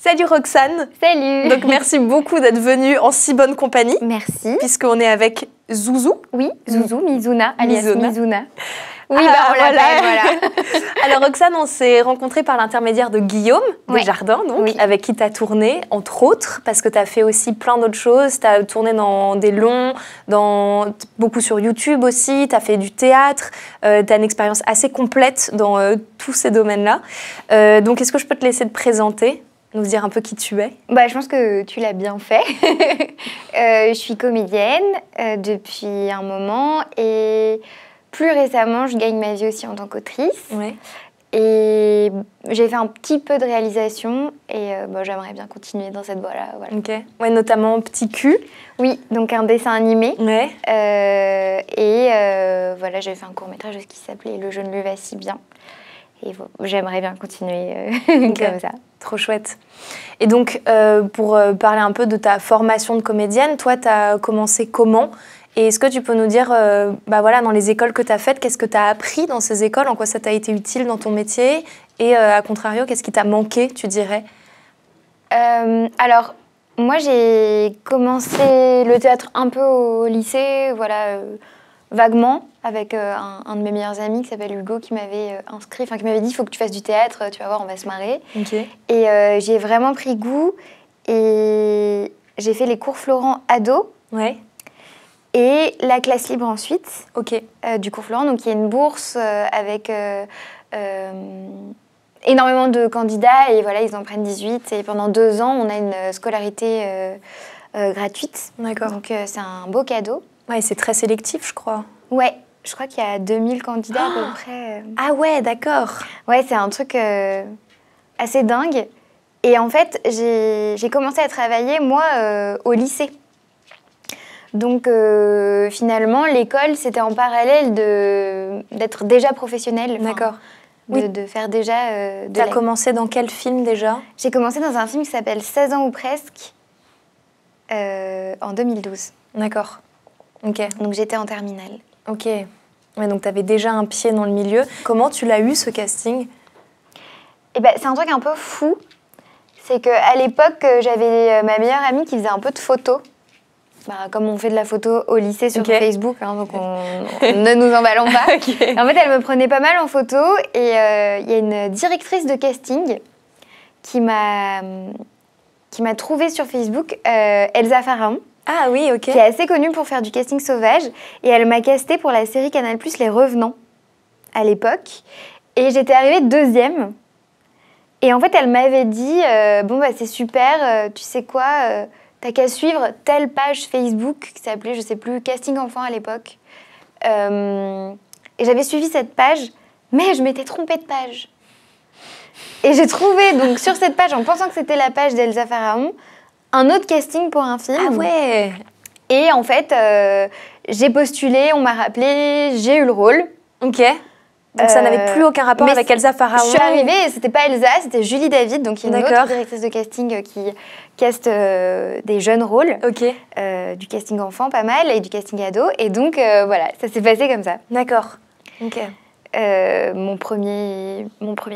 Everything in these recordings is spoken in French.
Salut Roxane. Salut. Donc merci beaucoup d'être venue en si bonne compagnie. Merci. Puisqu'on est avec Zouzou. Oui, Zouzou, Mizuna, alias Mizuna. Oui, on l'appelle, voilà. Alors Roxane, on s'est rencontrés par l'intermédiaire de Guillaume Desjardins, donc, avec qui tu as tourné, entre autres, parce que tu as fait aussi plein d'autres choses. Tu as tourné dans des longs, beaucoup sur YouTube aussi, tu as fait du théâtre, tu as une expérience assez complète dans tous ces domaines-là. Donc est-ce que je peux te laisser te présenter, nous dire un peu qui tu es? Je pense que tu l'as bien fait. Je suis comédienne depuis un moment et plus récemment, je gagne ma vie aussi en tant qu'autrice. Ouais. Et j'ai fait un petit peu de réalisation et j'aimerais bien continuer dans cette voie-là. Voilà. Ok. Ouais, notamment Petit Cul. Oui, donc un dessin animé. Ouais. Voilà, j'ai fait un court-métrage qui s'appelait Le jeune lui va si bien. Et j'aimerais bien continuer comme ça. Trop chouette. Et donc, pour parler un peu de ta formation de comédienne, toi, tu as commencé comment ? Et est-ce que tu peux nous dire, dans les écoles que tu as faites, qu'est-ce que tu as appris dans ces écoles, en quoi ça t'a été utile dans ton métier? Et à contrario, qu'est-ce qui t'a manqué, tu dirais? Alors, moi, j'ai commencé le théâtre un peu au lycée, vaguement, avec un de mes meilleurs amis qui s'appelle Hugo, qui m'avait inscrit, qui m'avait dit, il faut que tu fasses du théâtre, tu vas voir, on va se marrer. Okay. Et j'ai vraiment pris goût et j'ai fait les cours Florent ado. Ouais. Et la classe libre ensuite, du cours Florent. Donc il y a une bourse avec énormément de candidats et voilà, ils en prennent 18. Et pendant 2 ans, on a une scolarité gratuite. D'accord. Donc c'est un beau cadeau. Ouais, c'est très sélectif, je crois. Ouais, je crois qu'il y a 2000 candidats à peu près. Ah ouais, d'accord. Ouais, c'est un truc assez dingue. Et en fait, j'ai commencé à travailler, moi, au lycée. Donc finalement, l'école, c'était en parallèle d'être déjà professionnelle. D'accord. De faire déjà... Tu as commencé dans quel film déjà? J'ai commencé dans un film qui s'appelle 16 ans ou presque, en 2012. D'accord. Ok. Donc j'étais en terminale. Ok. Ouais, donc tu avais déjà un pied dans le milieu. Comment tu l'as eu, ce casting? C'est un truc un peu fou. C'est qu'à l'époque, j'avais ma meilleure amie qui faisait un peu de photos. Comme on fait de la photo au lycée sur Facebook, donc ne nous emballons pas. En fait, elle me prenait pas mal en photo et il y a une directrice de casting qui m'a trouvée sur Facebook, Elsa Pharaon. Ah oui, ok. Qui est assez connue pour faire du casting sauvage. Et elle m'a castée pour la série Canal+, Les Revenants, à l'époque. Et j'étais arrivée 2e. Et en fait, elle m'avait dit, c'est super, tu sais quoi, t'as qu'à suivre telle page Facebook qui s'appelait, je sais plus, Casting Enfant à l'époque. Et j'avais suivi cette page, mais je m'étais trompée de page. Et j'ai trouvé, donc, sur cette page, en pensant que c'était la page d'Elsa Pharaon, un autre casting pour un film. Ah ouais. Et en fait, j'ai postulé, on m'a rappelé, j'ai eu le rôle. Ok. Donc ça n'avait plus aucun rapport avec Elsa Pharaon. Je suis arrivée et c'était pas Elsa, c'était Julie David, donc une autre directrice de casting qui caste des jeunes rôles. Ok. Du casting enfant pas mal et du casting ado. Et donc voilà, ça s'est passé comme ça. D'accord. Ok. Mon premier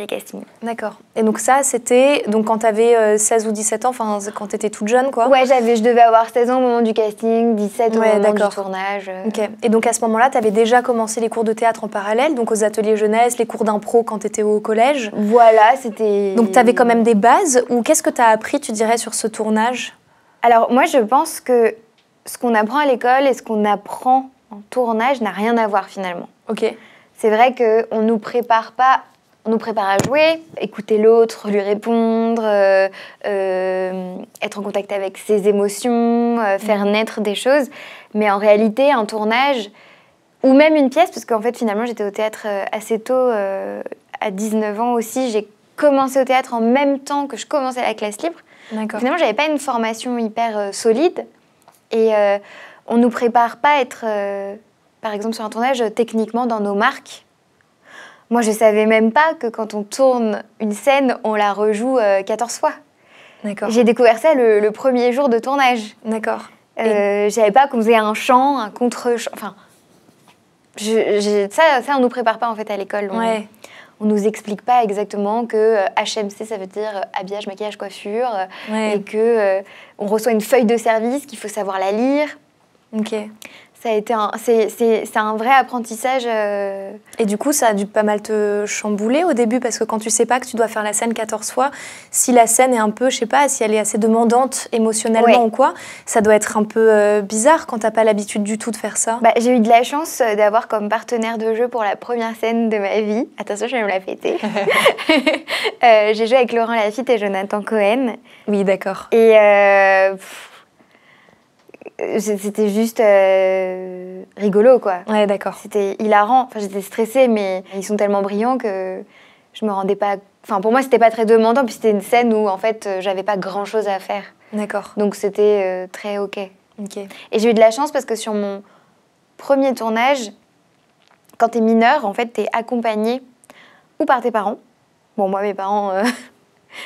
casting. D'accord. Et donc ça, c'était quand tu avais 16 ou 17 ans, quand tu étais toute jeune, quoi? Ouais, je devais avoir 16 ans au moment du casting, 17 au moment du tournage. Ok. Et donc à ce moment-là, tu avais déjà commencé les cours de théâtre en parallèle, donc aux ateliers jeunesse, les cours d'impro quand tu étais au collège? Voilà, c'était... Donc tu avais quand même des bases, ou qu'est-ce que tu as appris, tu dirais, sur ce tournage? Alors moi, je pense que ce qu'on apprend à l'école et ce qu'on apprend en tournage n'a rien à voir finalement. Ok. C'est vrai qu'on ne nous prépare pas, on nous prépare à jouer, écouter l'autre, lui répondre, être en contact avec ses émotions, faire naître des choses. Mais en réalité, un tournage, ou même une pièce, parce qu'en fait, finalement, j'étais au théâtre assez tôt, à 19 ans aussi. J'ai commencé au théâtre en même temps que je commençais la classe libre. D'accord. Finalement, je n'avais pas une formation hyper solide. Et on ne nous prépare pas à être... par exemple, sur un tournage, techniquement, dans nos marques. Moi, je ne savais même pas que quand on tourne une scène, on la rejoue 14 fois. D'accord. J'ai découvert ça le premier jour de tournage. D'accord. Je ne savais pas qu'on faisait un chant, un contre-chant. Enfin, ça, on ne nous prépare pas, en fait, à l'école. Ouais. on nous explique pas exactement que HMC, ça veut dire habillage, maquillage, coiffure, et que on reçoit une feuille de service qu'il faut savoir la lire. Ok. Ça a été c'est un vrai apprentissage. Et du coup, ça a dû pas mal te chambouler au début, parce que quand tu sais pas que tu dois faire la scène 14 fois, si la scène est un peu, je sais pas, si elle est assez demandante émotionnellement ou quoi, ça doit être un peu bizarre quand t'as pas l'habitude du tout de faire ça. Bah, j'ai eu de la chance d'avoir comme partenaire de jeu pour la première scène de ma vie. Attention, je vais me la péter. J'ai joué avec Laurent Lafitte et Jonathan Cohen. Oui, d'accord. Et c'était juste rigolo, quoi. Ouais, d'accord. C'était hilarant. Enfin, j'étais stressée, mais ils sont tellement brillants que je me rendais pas... Enfin, pour moi, c'était pas très demandant, puis c'était une scène où, en fait, j'avais pas grand-chose à faire. D'accord. Donc, c'était très OK. Ok. Et j'ai eu de la chance parce que sur mon premier tournage, quand t'es mineur, en fait, t'es accompagné ou par tes parents. Bon, moi, mes parents...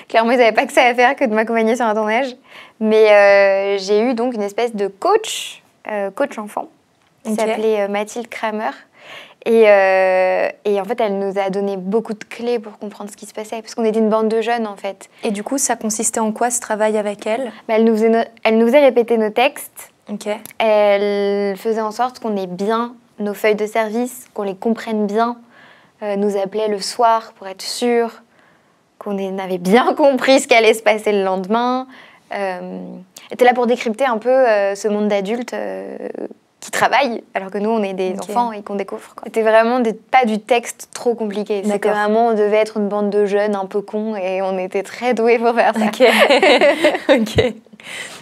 Clairement, ils n'avaient pas que ça à faire que de m'accompagner sur un tournage. Mais j'ai eu donc une espèce de coach enfant, qui s'appelait Mathilde Kramer. Et en fait, elle nous a donné beaucoup de clés pour comprendre ce qui se passait, parce qu'on était une bande de jeunes, en fait. Et du coup, ça consistait en quoi, ce travail avec elle? Elle nous faisait répéter nos textes. Ok. Elle faisait en sorte qu'on ait bien nos feuilles de service, qu'on les comprenne bien. Nous appelait le soir pour être sûre qu'on avait bien compris ce qui allait se passer le lendemain. Était là pour décrypter un peu ce monde d'adultes qui travaillent, alors que nous, on est des enfants et qu'on découvre. C'était vraiment pas du texte trop compliqué. C'était vraiment, on devait être une bande de jeunes un peu cons et on était très doués pour faire ça. Ok.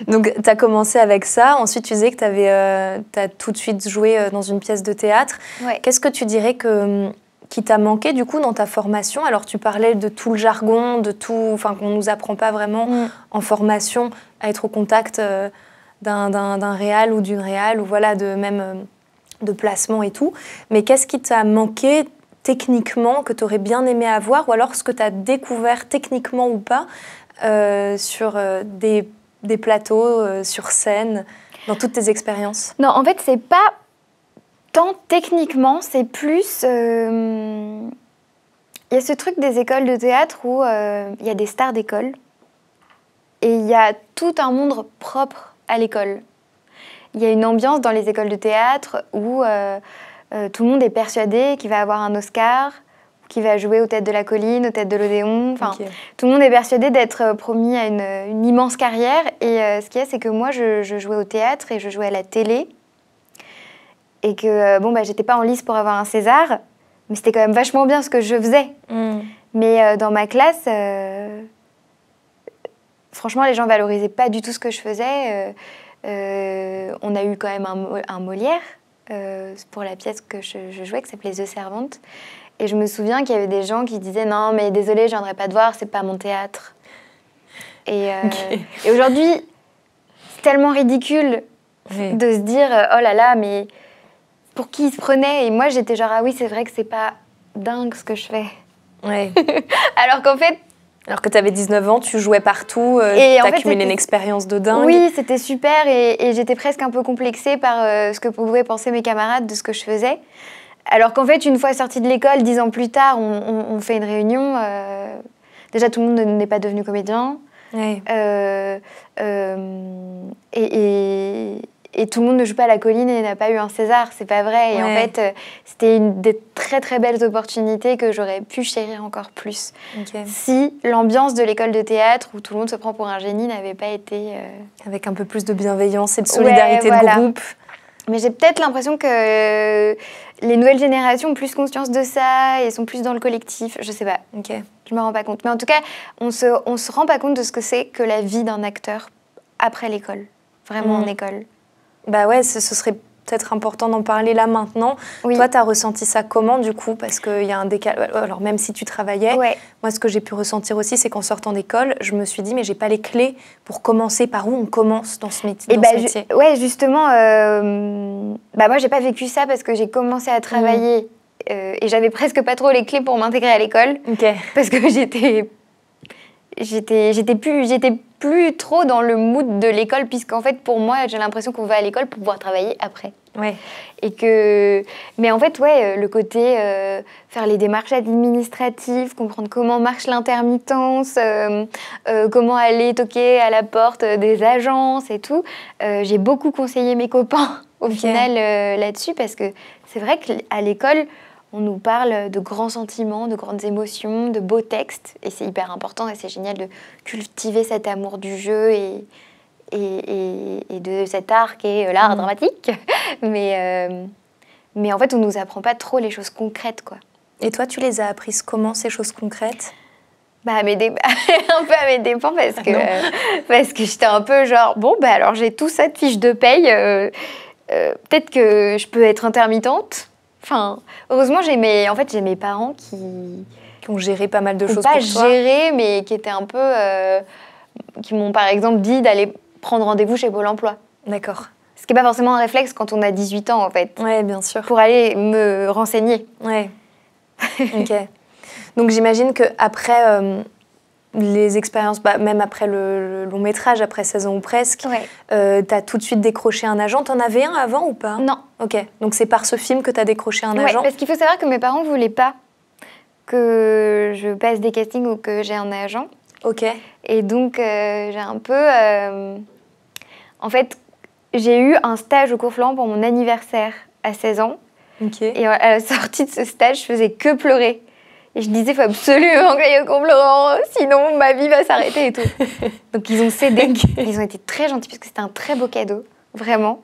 Donc, tu as commencé avec ça. Ensuite, tu disais que tu as tout de suite joué dans une pièce de théâtre. Ouais. Qu'est-ce que tu dirais qui t'a manqué du coup dans ta formation? Alors tu parlais de tout le jargon, de tout, enfin qu'on nous apprend pas vraiment en formation à être au contact d'un réal ou d'une réal ou voilà de placement et tout. Mais qu'est-ce qui t'a manqué techniquement que tu aurais bien aimé avoir, ou alors ce que tu as découvert techniquement ou pas sur des plateaux, sur scène, dans toutes tes expériences? Non, en fait c'est pas tant techniquement, c'est plus... Il y a ce truc des écoles de théâtre où il y a des stars d'école et il y a tout un monde propre à l'école. Il y a une ambiance dans les écoles de théâtre où tout le monde est persuadé qu'il va avoir un Oscar, qu'il va jouer aux Têtes de la Colline, aux Têtes de l'Odéon. Enfin, tout le monde est persuadé d'être promis à une immense carrière. Et ce qu'il y a, c'est que moi, je jouais au théâtre et je jouais à la télé. Et que, j'étais pas en lice pour avoir un César, mais c'était quand même vachement bien ce que je faisais. Mais dans ma classe, franchement, les gens valorisaient pas du tout ce que je faisais. On a eu quand même un Molière pour la pièce que je jouais, qui s'appelait The Servante. Et je me souviens qu'il y avait des gens qui disaient « Non, mais désolé, je viendrai pas te voir, c'est pas mon théâtre. » Et aujourd'hui, c'est tellement ridicule de se dire « Oh là là, mais... » pour qui il se prenait. Et moi, j'étais genre, ah oui, c'est vrai que c'est pas dingue ce que je fais. Ouais. Alors qu'en fait... Alors que tu avais 19 ans, tu jouais partout, tu accumulais une expérience de dingue. Oui, c'était super et j'étais presque un peu complexée par ce que pouvaient penser mes camarades de ce que je faisais. Alors qu'en fait, une fois sortie de l'école, 10 ans plus tard, on fait une réunion. Déjà, tout le monde n'est pas devenu comédien. Ouais. Et tout le monde ne joue pas à la colline et n'a pas eu un César, c'est pas vrai. Et en fait, c'était une des très très belles opportunités que j'aurais pu chérir encore plus. Si l'ambiance de l'école de théâtre, où tout le monde se prend pour un génie, n'avait pas été... Avec un peu plus de bienveillance et de solidarité de groupe. Mais j'ai peut-être l'impression que les nouvelles générations ont plus conscience de ça et sont plus dans le collectif. Je sais pas, je me rends pas compte. Mais en tout cas, on se rend pas compte de ce que c'est que la vie d'un acteur après l'école, vraiment en école. Bah ouais, ce serait peut-être important d'en parler là maintenant. Oui. Toi, tu as ressenti ça comment du coup? Parce qu'il y a un décalage. Alors même si tu travaillais, moi ce que j'ai pu ressentir aussi, c'est qu'en sortant d'école, je me suis dit mais j'ai pas les clés pour commencer. Par où on commence dans ce métier? Ouais, justement, moi j'ai pas vécu ça parce que j'ai commencé à travailler et j'avais presque pas trop les clés pour m'intégrer à l'école. Parce que j'étais plus trop dans le mood de l'école, puisqu'en fait, pour moi, j'ai l'impression qu'on va à l'école pour pouvoir travailler après. Ouais. Mais en fait, ouais, le côté faire les démarches administratives, comprendre comment marche l'intermittence, comment aller toquer à la porte des agences et tout, j'ai beaucoup conseillé mes copains au final là-dessus, parce que c'est vrai qu'à l'école, on nous parle de grands sentiments, de grandes émotions, de beaux textes, et c'est hyper important et c'est génial de cultiver cet amour du jeu et de cet art qui est l'art dramatique. Mais en fait, on ne nous apprend pas trop les choses concrètes, quoi. Et toi, tu les as apprises comment, ces choses concrètes? Bah, un peu à mes dépens, parce que j'étais un peu genre, bon, bah alors j'ai tout ça de fiche de paye, peut-être que je peux être intermittente. Enfin, heureusement, j'ai mes parents qui ont géré pas mal de choses pour toi. Pas géré, mais qui étaient un peu... qui m'ont, par exemple, dit d'aller prendre rendez-vous chez Pôle emploi. D'accord. Ce qui n'est pas forcément un réflexe quand on a 18 ans, en fait. Oui, bien sûr. Pour aller me renseigner. Ouais. Ok. Donc, j'imagine qu'après les expériences, même après le long métrage, après 16 ans ou presque, tu as tout de suite décroché un agent. T'en avais un avant ou pas? Non. Ok. Donc, c'est par ce film que tu as décroché un agent? Parce qu'il faut savoir que mes parents ne voulaient pas que je passe des castings ou que j'ai un agent. Ok. Et donc, j'ai un peu... En fait, j'ai eu un stage au Cours Florent pour mon anniversaire à 16 ans. Ok. Et à la sortie de ce stage, je faisais que pleurer. Et je disais, il faut absolument que j'aille au Cours Florent, sinon ma vie va s'arrêter et tout. Donc, ils ont cédé. Ils ont été très gentils parce que c'était un très beau cadeau, vraiment.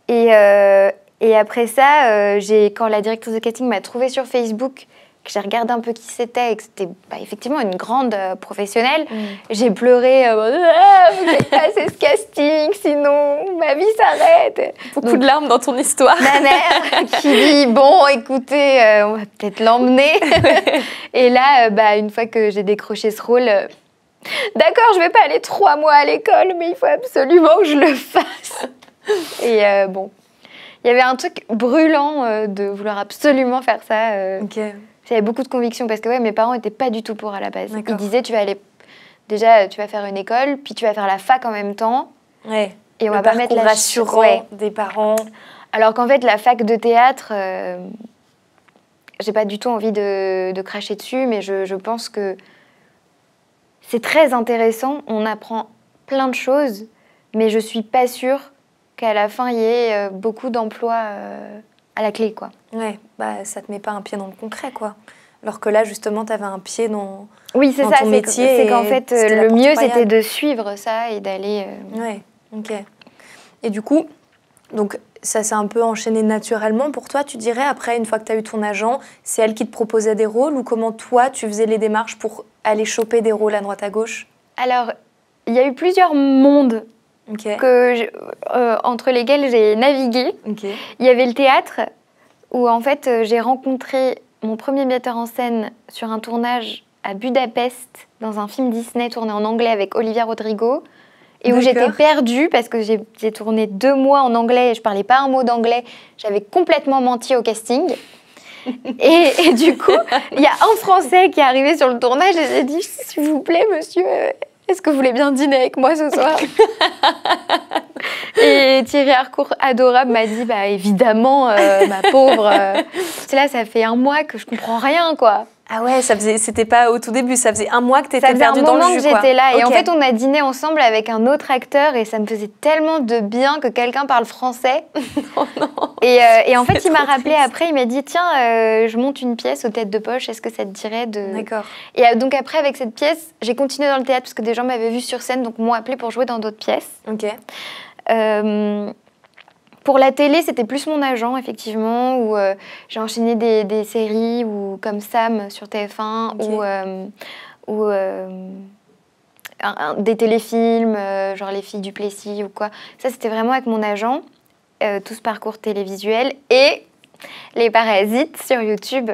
Et après ça, quand la directrice de casting m'a trouvée sur Facebook, que j'ai regardé un peu qui c'était et que c'était effectivement une grande professionnelle, j'ai pleuré, j'ai passé ce casting, sinon ma vie s'arrête. Beaucoup de larmes dans ton histoire. Ma mère qui dit, bon, écoutez, on va peut-être l'emmener. Et là, une fois que j'ai décroché ce rôle, d'accord, je vais pas aller 3 mois à l'école, mais il faut absolument que je le fasse. Et bon, il y avait un truc brûlant de vouloir absolument faire ça. J'avais beaucoup de conviction parce que mes parents n'étaient pas du tout pour à la base. Ils disaient, tu vas faire une école, puis tu vas faire la fac en même temps. Ouais. Et on va pas mettre la rassurant des parents. Alors qu'en fait, la fac de théâtre, j'ai pas du tout envie de cracher dessus, mais je pense que c'est très intéressant. On apprend plein de choses, mais je suis pas sûre qu'à la fin, il y ait beaucoup d'emplois à la clé, quoi. Ouais, ça te met pas un pied dans le concret, quoi. Alors que là, justement, tu avais un pied dans ton métier. C'est qu'en fait, le mieux, c'était de suivre ça et d'aller... Ouais, ok. Et du coup, donc, ça s'est un peu enchaîné naturellement pour toi, tu dirais, après, une fois que tu as eu ton agent, c'est elle qui te proposait des rôles ou comment toi, tu faisais les démarches pour aller choper des rôles à droite à gauche? Alors, il y a eu plusieurs mondes entre lesquels j'ai navigué. Il y avait le théâtre où en fait j'ai rencontré mon premier metteur en scène sur un tournage à Budapest dans un film Disney tourné en anglais avec Olivia Rodrigo et où j'étais perdue parce que j'ai tourné 2 mois en anglais et je parlais pas un mot d'anglais. J'avais complètement menti au casting. Et du coup, il y a un Français qui est arrivé sur le tournage et j'ai dit « S'il vous plaît, monsieur, est-ce que vous voulez bien dîner avec moi ce soir ?» Et Thierry Harcourt, adorable, m'a dit « évidemment, ma pauvre. » C'est là, ça fait 1 mois que je comprends rien, quoi. Ah ouais, c'était pas au tout début, ça faisait 1 mois que t'étais perdue dans le jus, quoi. Ça faisait un moment que j'étais là. Et en fait, on a dîné ensemble avec un autre acteur et ça me faisait tellement de bien que quelqu'un parle français. Oh non. Et en fait, il m'a rappelé après, il m'a dit « Tiens, je monte une pièce aux têtes de poche, est-ce que ça te dirait de... » D'accord. Et donc après, avec cette pièce, j'ai continué dans le théâtre parce que des gens m'avaient vue sur scène, donc m'ont appelé pour jouer dans d'autres pièces. Ok. Pour la télé, c'était plus mon agent, effectivement, où j'ai enchaîné des séries ou comme Sam sur TF1 ou des téléfilms, genre Les Filles du Plessis ou quoi. Ça, c'était vraiment avec mon agent, tout ce parcours télévisuel et les Parasites sur YouTube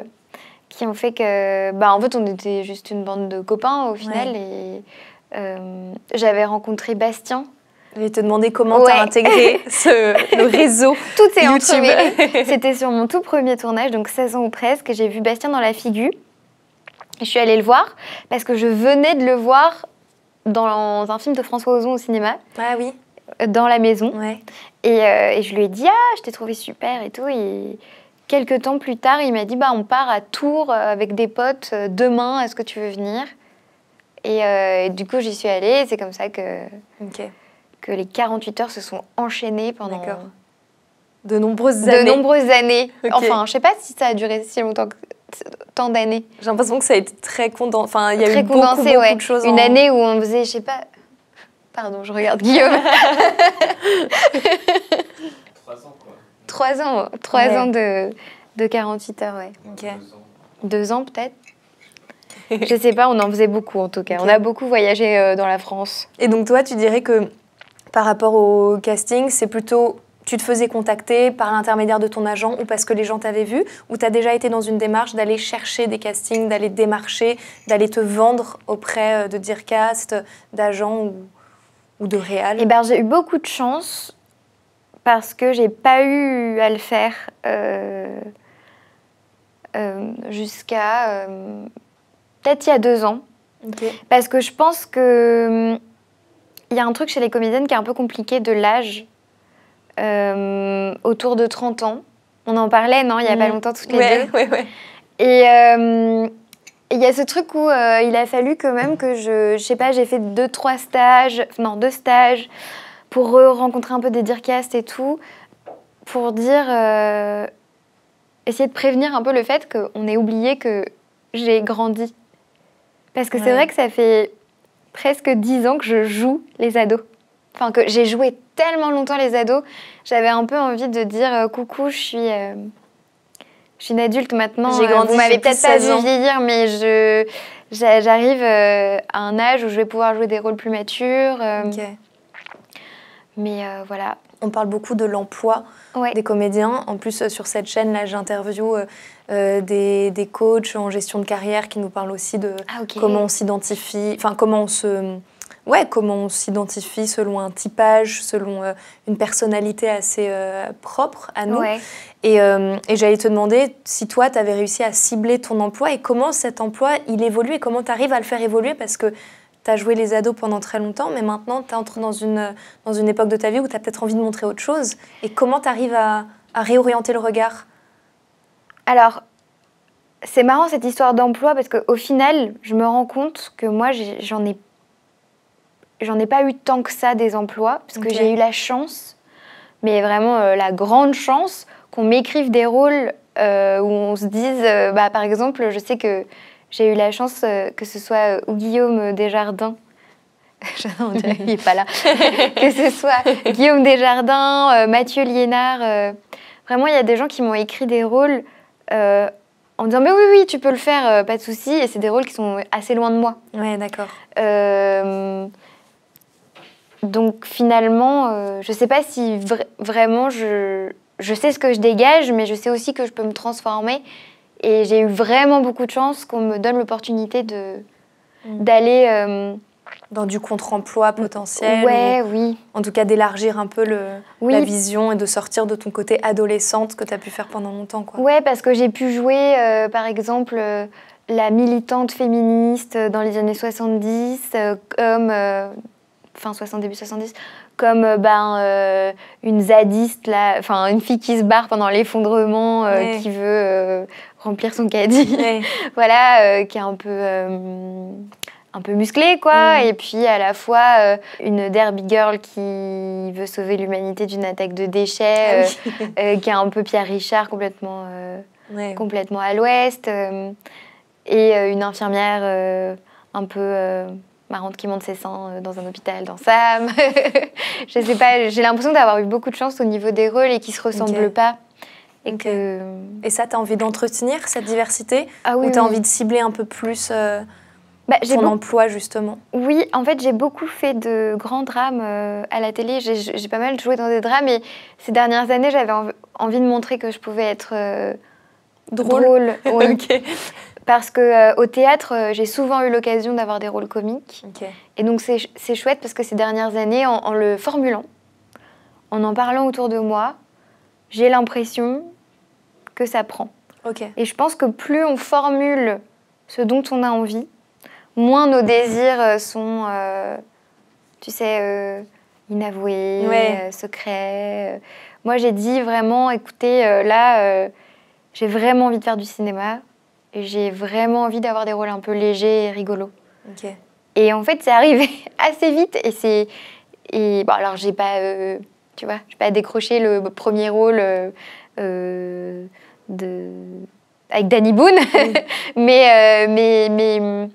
qui ont fait que, en fait, on était juste une bande de copains au final et j'avais rencontré Bastien. Je vais te demander comment tu as intégré le réseau Tout est YouTube. Entremêlé. C'était sur mon tout premier tournage, donc 16 ans ou presque. J'ai vu Bastien dans La Figure. Je suis allée le voir parce que je venais de le voir dans un film de François Ozon au cinéma. Ah oui. Dans la maison. Ouais. Et je lui ai dit, je t'ai trouvé super et tout. Et quelques temps plus tard, il m'a dit, on part à Tours avec des potes demain, est-ce que tu veux venir? Et du coup, j'y suis allée. C'est comme ça que les 48 heures se sont enchaînées pendant de nombreuses années. De nombreuses années. Enfin, je sais pas si ça a duré si longtemps, tant d'années. J'ai l'impression que ça a été très condensé. Enfin, il y a très eu beaucoup de choses. Une année où on faisait, je sais pas... Pardon, je regarde Guillaume. 3 ans, quoi. 3 ans de 48 heures, ouais. 2 ans peut-être. Je sais pas, on en faisait beaucoup en tout cas. On a beaucoup voyagé dans la France. Et donc toi, tu dirais que par rapport au casting, c'est plutôt tu te faisais contacter par l'intermédiaire de ton agent ou parce que les gens t'avaient vu, ou tu as déjà été dans une démarche d'aller chercher des castings, d'aller démarcher, d'aller te vendre auprès de Dircast, d'agents ou de réal? J'ai eu beaucoup de chance parce que j'ai pas eu à le faire jusqu'à peut-être il y a 2 ans. Parce que je pense que y a un truc chez les comédiennes qui est un peu compliqué de l'âge, autour de 30 ans. On en parlait, non, il y a pas longtemps toutes les deux. Ouais. Et il y a ce truc où il a fallu quand même que je sais pas, j'ai fait 2 stages pour rencontrer un peu des Dircast et tout, pour essayer de prévenir un peu le fait qu'on ait oublié que j'ai grandi. Parce que c'est vrai que ça fait presque 10 ans que je joue les ados. Enfin, que j'ai joué tellement longtemps les ados, j'avais un peu envie de dire coucou, je suis une adulte maintenant. J'ai grandi, vous m'avez peut-être pas vu ans. vieillir, mais j'arrive à un âge où je vais pouvoir jouer des rôles plus matures. Mais voilà. On parle beaucoup de l'emploi des comédiens. En plus, sur cette chaîne, là, j'interviewe des coachs en gestion de carrière qui nous parlent aussi de comment on s'identifie, enfin comment on s'identifie selon un typage, selon une personnalité assez propre à nous. Et j'allais te demander si toi, tu avais réussi à cibler ton emploi et comment cet emploi, il évolue et comment tu arrives à le faire évoluer parce que tu as joué les ados pendant très longtemps, mais maintenant, tu entres dans une époque de ta vie où tu as peut-être envie de montrer autre chose. Et comment tu arrives à réorienter le regard? Alors, c'est marrant cette histoire d'emploi parce qu'au final, je me rends compte que moi, j'en ai pas eu tant que ça des emplois, parce que j'ai eu la chance, mais vraiment la grande chance, qu'on m'écrive des rôles où on se dise, par exemple, je sais que j'ai eu la chance que ce soit Guillaume Desjardins, on dirait qu'il n'est pas là, que ce soit Guillaume Desjardins, Mathieu Liénard, vraiment il y a des gens qui m'ont écrit des rôles en disant mais oui, tu peux le faire, pas de souci, et c'est des rôles qui sont assez loin de moi. Ouais, d'accord. Donc finalement, je ne sais pas si vraiment je sais ce que je dégage, mais je sais aussi que je peux me transformer. Et j'ai eu vraiment beaucoup de chance qu'on me donne l'opportunité d'aller... dans du contre-emploi potentiel. Oui. En tout cas, d'élargir un peu la vision et de sortir de ton côté adolescente que tu as pu faire pendant longtemps. Ouais, parce que j'ai pu jouer, par exemple, la militante féministe dans les années 70, comme... fin 60, début 70, comme une zadiste, une fille qui se barre pendant l'effondrement, qui veut remplir son caddie, voilà, qui est un peu musclée, quoi, et puis à la fois une derby girl qui veut sauver l'humanité d'une attaque de déchets, qui est un peu Pierre Richard, complètement à l'ouest, et une infirmière un peu... marrante qui monte ses seins dans un hôpital dans Sam. Je sais pas, j'ai l'impression d'avoir eu beaucoup de chance au niveau des rôles et qui se ressemblent pas. Et ça, tu as envie d'entretenir cette diversité? Ou tu as envie de cibler un peu plus ton emploi, justement? Oui, en fait, j'ai beaucoup fait de grands drames à la télé. J'ai pas mal joué dans des drames et ces dernières années, j'avais envie de montrer que je pouvais être drôle. Oui. Parce qu'au théâtre, j'ai souvent eu l'occasion d'avoir des rôles comiques. Et donc, c'est chouette parce que ces dernières années, en le formulant, en parlant autour de moi, j'ai l'impression que ça prend. Et je pense que plus on formule ce dont on a envie, moins nos désirs sont, tu sais, inavoués, secrets. Moi, j'ai dit vraiment, écoutez, là, j'ai vraiment envie de faire du cinéma. Et j'ai vraiment envie d'avoir des rôles un peu légers et rigolos. Okay. Et en fait, c'est arrivé assez vite. Et bon, alors, j'ai pas, tu vois, j'ai pas décroché le premier rôle avec Danny Boone. mais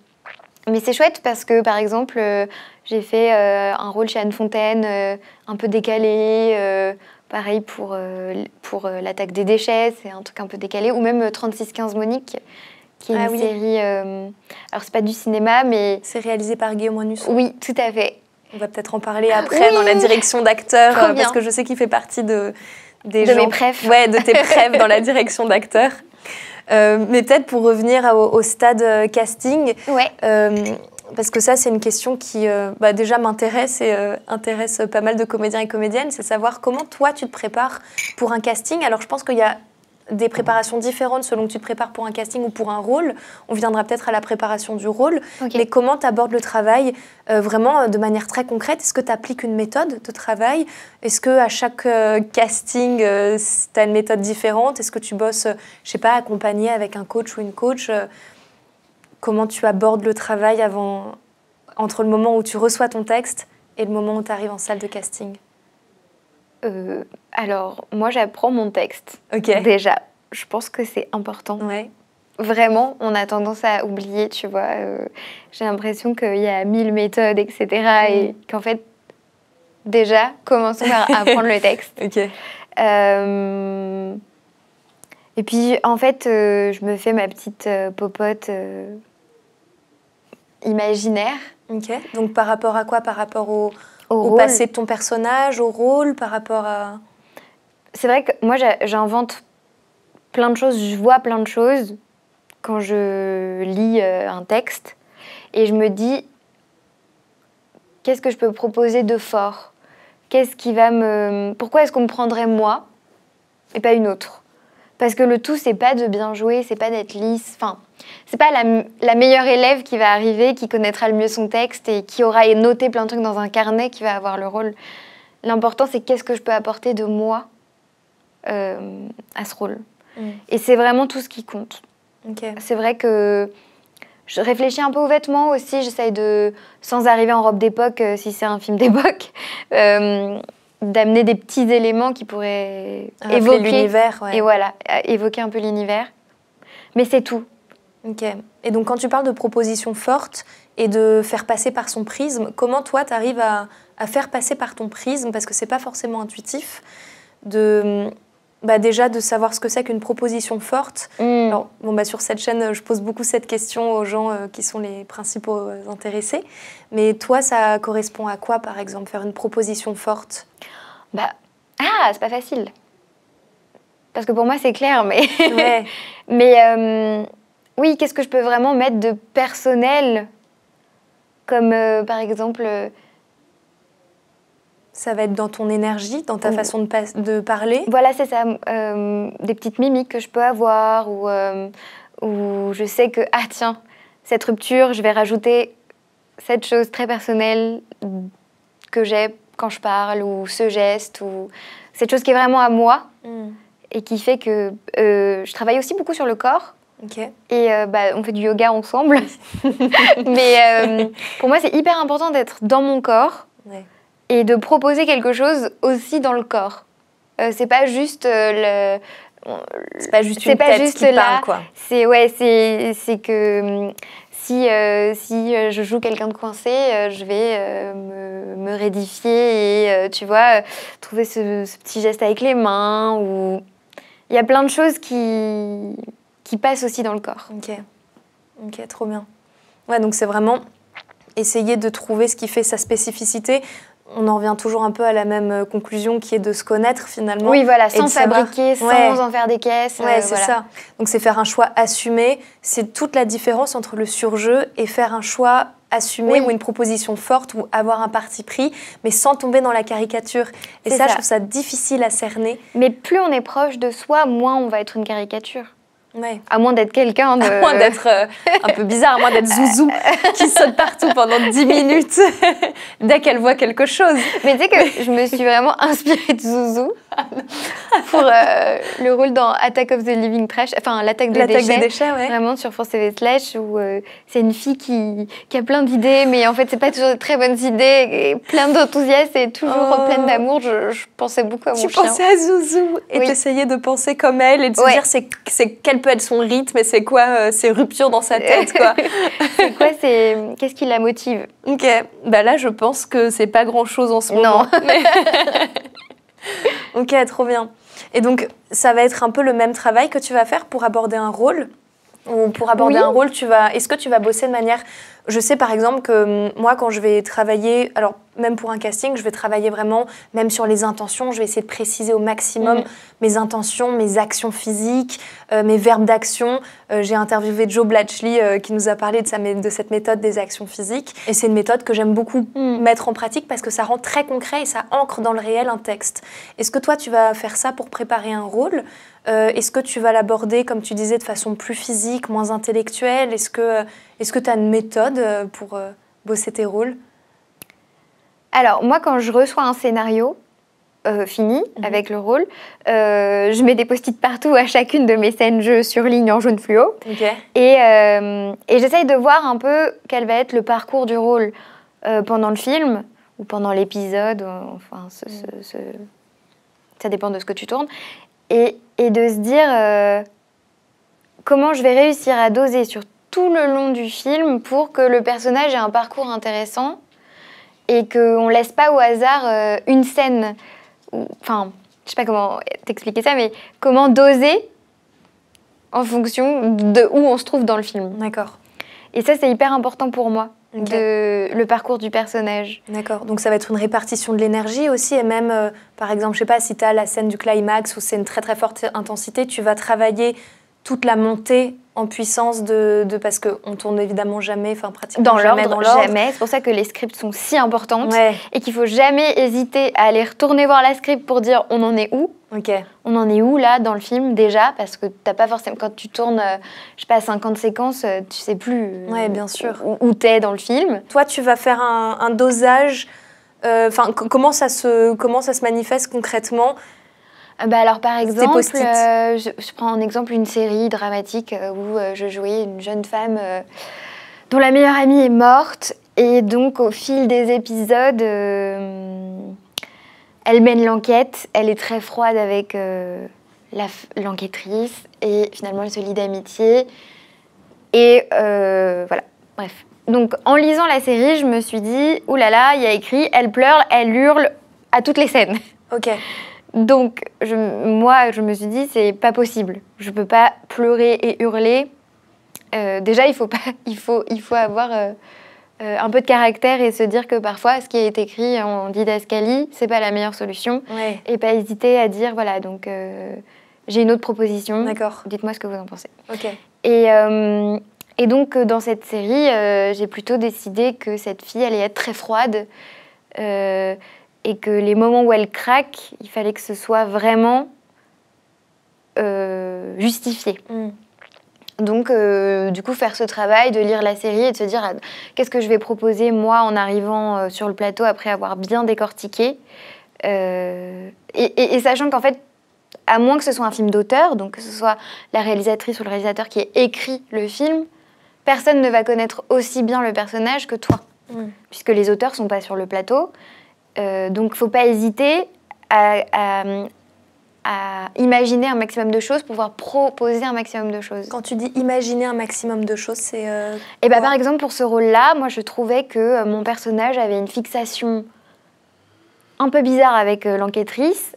c'est chouette parce que, par exemple, j'ai fait un rôle chez Anne Fontaine, un peu décalé. Pareil pour l'attaque des déchets, c'est un truc un peu décalé. Ou même 3615 Monique, qui est une série... alors, c'est pas du cinéma, mais... C'est réalisé par Guillaume Renusson. Oui, tout à fait. On va peut-être en parler après dans la direction d'acteur, parce que je sais qu'il fait partie mes préfs. Ouais, de tes préfs dans la direction d'acteur. Mais peut-être pour revenir au stade casting, parce que ça, c'est une question qui déjà m'intéresse et intéresse pas mal de comédiens et comédiennes, c'est savoir comment toi, tu te prépares pour un casting. Alors, je pense qu'il y a des préparations différentes selon que tu te prépares pour un casting ou pour un rôle. On viendra peut-être à la préparation du rôle. Mais comment tu abordes le travail vraiment de manière très concrète? Est-ce que tu appliques une méthode de travail? Est-ce qu'à chaque casting, tu as une méthode différente? Est-ce que tu bosses, je sais pas, accompagné avec un coach ou une coach? Comment tu abordes le travail entre le moment où tu reçois ton texte et le moment où tu arrives en salle de casting? Alors, moi, j'apprends mon texte. Déjà, je pense que c'est important. Ouais. Vraiment, on a tendance à oublier, tu vois. J'ai l'impression qu'il y a 1000 méthodes, etc. Et qu'en fait, déjà, commençons par apprendre le texte. Et puis, en fait, je me fais ma petite popote imaginaire. Donc, par rapport à quoi? Par rapport au passé de ton personnage, au rôle, par rapport à... C'est vrai que moi, j'invente plein de choses, je vois plein de choses quand je lis un texte. Et je me dis, qu'est-ce que je peux proposer de fort? Pourquoi est-ce qu'on me prendrait moi et pas une autre? Parce que le tout, c'est pas de bien jouer, c'est pas d'être lisse. Enfin, c'est pas la meilleure élève qui va arriver, qui connaîtra le mieux son texte et qui aura noté plein de trucs dans un carnet qui va avoir le rôle. L'important, c'est qu'est-ce que je peux apporter de moi à ce rôle. Et c'est vraiment tout ce qui compte. C'est vrai que je réfléchis un peu aux vêtements aussi. J'essaye de, sans arriver en robe d'époque, si c'est un film d'époque, d'amener des petits éléments qui pourraient évoquer l'univers. Et voilà, évoquer un peu l'univers. Mais c'est tout. Et donc, quand tu parles de propositions fortes et de faire passer par son prisme, comment toi, tu arrives à faire passer par ton prisme? Parce que c'est pas forcément intuitif déjà de savoir ce que c'est qu'une proposition forte. Alors, sur cette chaîne, je pose beaucoup cette question aux gens qui sont les principaux intéressés. Mais toi, ça correspond à quoi, par exemple, faire une proposition forte? C'est pas facile. Parce que pour moi, c'est clair, mais... oui, qu'est-ce que je peux vraiment mettre de personnel? Comme, par exemple... Ça va être dans ton énergie, dans ta façon de parler? Voilà, c'est ça. Des petites mimiques que je peux avoir, ou je sais que, cette rupture, je vais rajouter cette chose très personnelle que j'ai quand je parle, ou ce geste, ou cette chose qui est vraiment à moi, et qui fait que je travaille aussi beaucoup sur le corps. Et on fait du yoga ensemble. Mais pour moi, c'est hyper important d'être dans mon corps et de proposer quelque chose aussi dans le corps. C'est pas juste c'est pas juste une tête qui parle, quoi. C'est que si je joue quelqu'un de coincé, je vais me rédifier et tu vois, trouver ce petit geste avec les mains. Ou il y a plein de choses qui passent aussi dans le corps. Ok, trop bien. Ouais, donc c'est vraiment essayer de trouver ce qui fait sa spécificité. On en revient toujours un peu à la même conclusion qui est de se connaître finalement. Oui, voilà, sans fabriquer, sans en faire des caisses. C'est ça. Donc c'est faire un choix assumé. C'est toute la différence entre le surjeu et faire un choix assumé ou une proposition forte ou avoir un parti pris, mais sans tomber dans la caricature. Et ça, je trouve ça difficile à cerner. Mais plus on est proche de soi, moins on va être une caricature. À moins d'être quelqu'un de... À moins d'être un peu bizarre, à moins d'être Zouzou qui saute partout pendant 10 minutes dès qu'elle voit quelque chose. Mais tu sais que je me suis vraiment inspirée de Zouzou pour le rôle dans Attack of the Living Trash, enfin l'attaque des déchets, vraiment sur France TV Slash, où c'est une fille qui a plein d'idées, mais en fait c'est pas toujours de très bonnes idées, et plein d'enthousiasme et toujours pleine d'amour. Je pensais beaucoup à mon chien. Tu pensais à Zouzou et t'essayais de penser comme elle et de se dire c'est quel peut être son rythme et c'est quoi ses ruptures dans sa tête, quoi. Qu'est-ce qui la motive? Ok, bah là je pense que c'est pas grand-chose en ce moment. Non. Mais... Ok, trop bien. Et donc ça va être un peu le même travail que tu vas faire pour aborder un rôle? Ou pour aborder un rôle, est-ce que tu vas bosser de manière... Je sais par exemple que moi, quand je vais travailler, alors même pour un casting, je vais travailler vraiment, même sur les intentions, je vais essayer de préciser au maximum mes intentions, mes actions physiques, mes verbes d'action. J'ai interviewé Joe Blatchley qui nous a parlé de cette méthode des actions physiques. Et c'est une méthode que j'aime beaucoup mettre en pratique parce que ça rend très concret et ça ancre dans le réel un texte. Est-ce que toi, tu vas faire ça pour préparer un rôle ? Est-ce que tu vas l'aborder, comme tu disais, de façon plus physique, moins intellectuelle ? Est-ce que tu as une méthode pour bosser tes rôles ? Alors, moi, quand je reçois un scénario fini avec le rôle, je mets des post-it partout à chacune de mes scènes. Je surligne en jaune fluo. Et j'essaye de voir un peu quel va être le parcours du rôle pendant le film ou pendant l'épisode. Enfin, ça dépend de ce que tu tournes. Et de se dire comment je vais réussir à doser sur tout le long du film pour que le personnage ait un parcours intéressant et qu'on ne laisse pas au hasard une scène. Enfin, je ne sais pas comment t'expliquer ça, mais comment doser en fonction de où on se trouve dans le film. D'accord. Et ça, c'est hyper important pour moi. Le parcours du personnage. D'accord, donc ça va être une répartition de l'énergie aussi et même, par exemple, je sais pas, si tu as la scène du climax où c'est une très très forte intensité, tu vas travailler toute la montée en puissance parce qu'on tourne évidemment jamais, enfin pratiquement jamais dans l'ordre. Jamais, c'est pour ça que les scripts sont si importantes et qu'il faut jamais hésiter à aller retourner voir la script pour dire on en est où. On en est où là dans le film déjà, parce que t'as pas forcément, quand tu tournes je sais pas 50 séquences, tu sais plus bien sûr. où t'es dans le film. Toi tu vas faire un dosage, comment ça se manifeste concrètement? Alors par exemple, je prends en exemple une série dramatique où je jouais une jeune femme dont la meilleure amie est morte et donc au fil des épisodes elle mène l'enquête, elle est très froide avec l'enquêtrice et finalement elle se lie d'amitié et voilà, bref. Donc en lisant la série, je me suis dit, oulala, il y a écrit, elle pleure, elle hurle à toutes les scènes. Ok. Donc moi je me suis dit, c'est pas possible, je peux pas pleurer et hurler. Déjà il faut avoir... un peu de caractère et se dire que parfois, ce qui est écrit en didascalie, c'est pas la meilleure solution. Et pas hésiter à dire, voilà, donc j'ai une autre proposition. D'accord. Dites-moi ce que vous en pensez. Ok. Et donc, dans cette série, j'ai plutôt décidé que cette fille allait être très froide et que les moments où elle craque, il fallait que ce soit vraiment justifié. Donc, du coup, faire ce travail de lire la série et de se dire qu'est-ce que je vais proposer, moi, en arrivant sur le plateau après avoir bien décortiqué. Et sachant qu'en fait, à moins que ce soit un film d'auteur, donc que ce soit la réalisatrice ou le réalisateur qui ait écrit le film, personne ne va connaître aussi bien le personnage que toi, puisque les auteurs ne sont pas sur le plateau. Donc, il ne faut pas hésiter à imaginer un maximum de choses, pouvoir proposer un maximum de choses. Quand tu dis imaginer un maximum de choses, c'est... par exemple, pour ce rôle-là, moi, je trouvais que mon personnage avait une fixation un peu bizarre avec l'enquêtrice.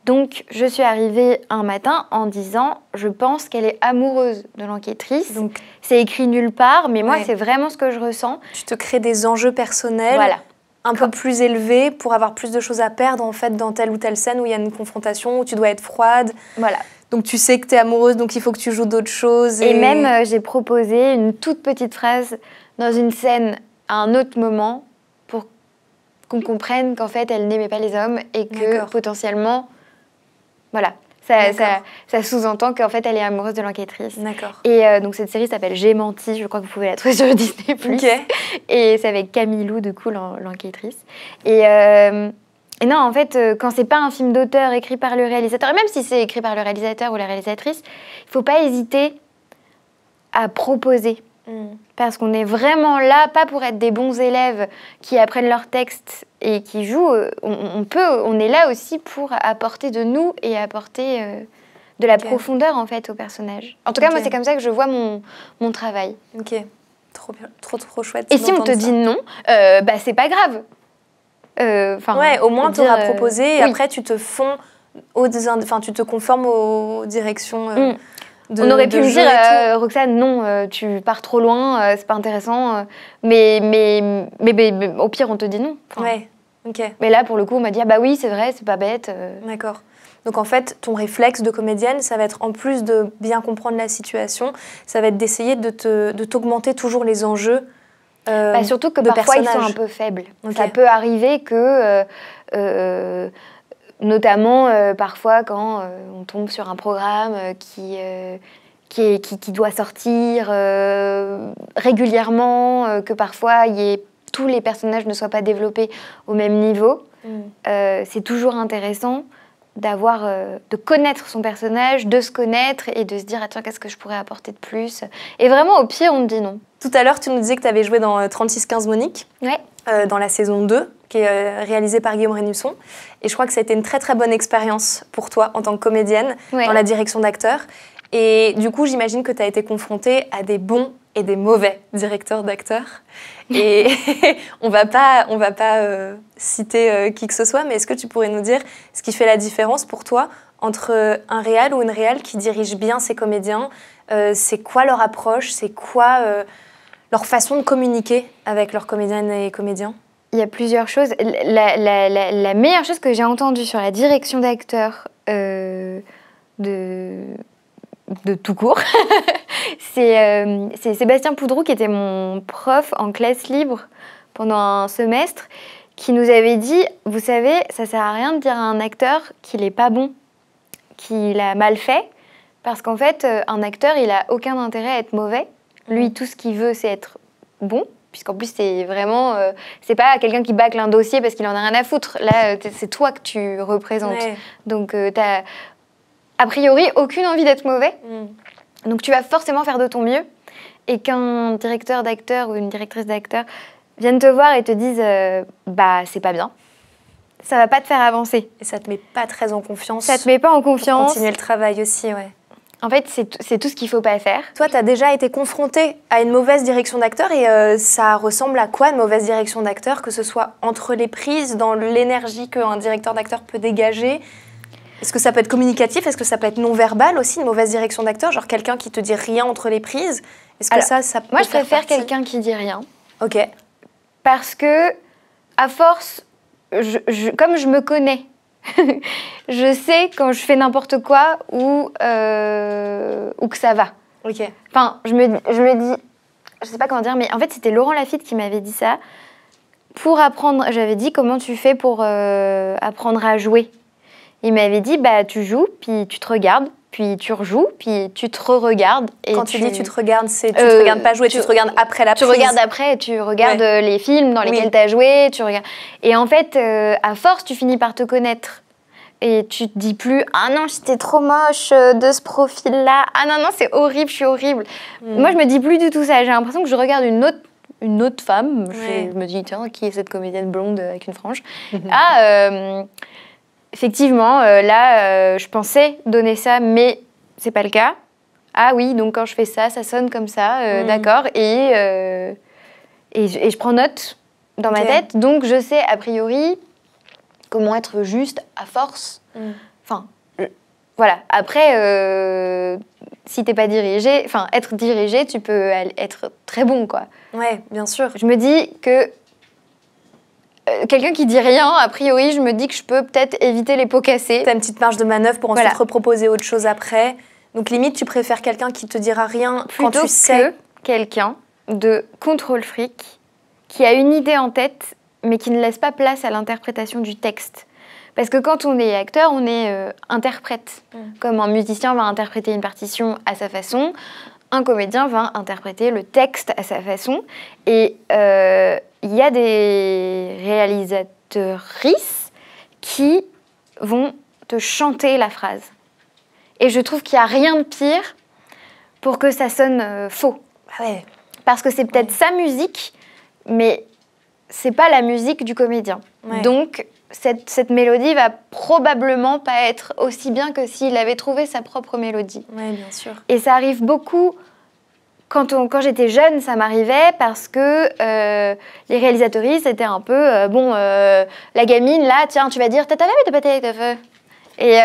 Donc, je suis arrivée un matin en disant, je pense qu'elle est amoureuse de l'enquêtrice. Donc, c'est écrit nulle part, mais moi, c'est vraiment ce que je ressens. Tu te crées des enjeux personnels. Voilà. Un peu plus élevé pour avoir plus de choses à perdre en fait dans telle ou telle scène où il y a une confrontation, où tu dois être froide. Voilà. Donc tu sais que tu es amoureuse, donc il faut que tu joues d'autres choses. Et même j'ai proposé une toute petite phrase dans une scène à un autre moment pour qu'on comprenne qu'en fait elle n'aimait pas les hommes et que potentiellement, voilà, Ça sous-entend qu'en fait, elle est amoureuse de l'enquêtrice. D'accord. Et donc, cette série s'appelle J'ai menti. Je crois que vous pouvez la trouver sur Disney+. Okay. Et c'est avec Camille Lou, du coup, l'enquêtrice. Et non, en fait, quand c'est pas un film d'auteur écrit par le réalisateur, et même si c'est écrit par le réalisateur ou la réalisatrice, il faut pas hésiter à proposer. Parce qu'on est vraiment là, pas pour être des bons élèves qui apprennent leur texte et qui jouent. On est là aussi pour apporter de nous et apporter de la profondeur en fait au personnage. En tout cas, moi, c'est comme ça que je vois mon travail. Ok, trop chouette. Et si on te dit non, c'est pas grave. Ouais, au moins tu auras proposé et après tu te fonds tu te conformes aux directions. On aurait pu me dire, Roxane, non, tu pars trop loin, c'est pas intéressant. Mais au pire, on te dit non. Ouais, ok. Mais là, pour le coup, on m'a dit, ah bah oui, c'est vrai, c'est pas bête. D'accord. Donc en fait, ton réflexe de comédienne, ça va être en plus de bien comprendre la situation, ça va être d'essayer de t'augmenter toujours les enjeux. Surtout que parfois, ils sont un peu faibles. Okay. Ça peut arriver que... notamment parfois quand on tombe sur un programme qui doit sortir régulièrement, que parfois tous les personnages ne soient pas développés au même niveau. C'est toujours intéressant de connaître son personnage, de se connaître et de se dire tiens, qu'est-ce que je pourrais apporter de plus. Et vraiment, au pire, on te dit non. Tout à l'heure, tu nous disais que tu avais joué dans 3615 Monique, dans la saison 2, qui est réalisée par Guillaume Rénusson. Et je crois que ça a été une très très bonne expérience pour toi en tant que comédienne dans la direction d'acteur. Et du coup, j'imagine que tu as été confrontée à des bons et des mauvais directeurs d'acteurs. Et on va pas citer qui que ce soit, mais est-ce que tu pourrais nous dire ce qui fait la différence pour toi entre un réal ou une réal qui dirige bien ses comédiens? C'est quoi leur approche? C'est quoi leur façon de communiquer avec leurs comédiennes et comédiens? Il y a plusieurs choses. La meilleure chose que j'ai entendue sur la direction d'acteurs de tout court, c'est Sébastien Poudrou, qui était mon prof en classe libre pendant un semestre, qui nous avait dit, vous savez, ça sert à rien de dire à un acteur qu'il est pas bon, qu'il a mal fait, parce qu'en fait, un acteur, il a aucun intérêt à être mauvais. Lui, tout ce qu'il veut, c'est être bon, puisqu'en plus, c'est vraiment... c'est pas quelqu'un qui bâcle un dossier parce qu'il en a rien à foutre. Là, c'est toi que tu représentes. Ouais. Donc, t'as, a priori, aucune envie d'être mauvais. Donc, tu vas forcément faire de ton mieux. Et qu'un directeur d'acteur ou une directrice d'acteur vienne te voir et te dise c'est pas bien, ça va pas te faire avancer. Et ça te met pas très en confiance. Ça te met pas en confiance. Pour continuer le travail aussi, ouais. En fait, c'est tout ce qu'il ne faut pas faire. Toi, tu as déjà été confrontée à une mauvaise direction d'acteur et ça ressemble à quoi une mauvaise direction d'acteur, que ce soit entre les prises, dans l'énergie qu'un directeur d'acteur peut dégager? Est-ce que ça peut être communicatif? Est-ce que ça peut être non-verbal aussi, une mauvaise direction d'acteur? Genre quelqu'un qui te dit rien entre les prises? Est-ce que ça peut moi, je préfère quelqu'un qui dit rien. Ok. Parce que, à force, comme je me connais, je sais quand je fais n'importe quoi ou que ça va. Ok. Enfin, je me dis, je sais pas comment dire, mais en fait, c'était Laurent Lafitte qui m'avait dit ça. Pour apprendre, j'avais dit comment tu fais pour apprendre à jouer. Il m'avait dit, tu joues, puis tu te regardes, puis tu rejoues, puis tu te re-regardes. Quand tu dis tu te regardes, c'est tu te regardes pas jouer, tu te regardes après la prise. Tu regardes après, tu regardes les films dans lesquels tu as joué. Et en fait, à force, tu finis par te connaître. Et tu te dis plus, ah non, j'étais trop moche de ce profil-là. Ah non, c'est horrible, je suis horrible. Moi, je me dis plus du tout ça. J'ai l'impression que je regarde une autre femme. Je me dis, tiens, qui est cette comédienne blonde avec une frange? Effectivement, là, je pensais donner ça, mais c'est pas le cas. Ah oui, donc quand je fais ça, ça sonne comme ça, d'accord. Et je prends note dans ma tête, donc je sais a priori comment être juste à force. Enfin, voilà. Après, si t'es pas dirigé, enfin, être dirigé, tu peux être très bon, quoi. Ouais, bien sûr. Je me dis que quelqu'un qui dit rien, a priori, je me dis que je peux peut-être éviter les pots cassés. T'as une petite marge de manœuvre pour ensuite reproposer autre chose après. Donc limite, tu préfères quelqu'un qui te dira rien plutôt quand tu sais. Que quelqu'un de contrôle fric qui a une idée en tête, mais qui ne laisse pas place à l'interprétation du texte. Parce que quand on est acteur, on est interprète. Comme un musicien va interpréter une partition à sa façon, un comédien va interpréter le texte à sa façon. Et il y a des réalisatrices qui vont te chanter la phrase. Et je trouve qu'il n'y a rien de pire pour que ça sonne faux. Ouais. Parce que c'est peut-être sa musique, mais c'est pas la musique du comédien. Ouais. Donc, cette mélodie va probablement pas être aussi bien que s'il avait trouvé sa propre mélodie. Oui, bien sûr. Et ça arrive beaucoup. Quand j'étais jeune, ça m'arrivait parce que les réalisatrices étaient un peu la gamine, là, tiens, tu vas dire tata de pâté de feu. Et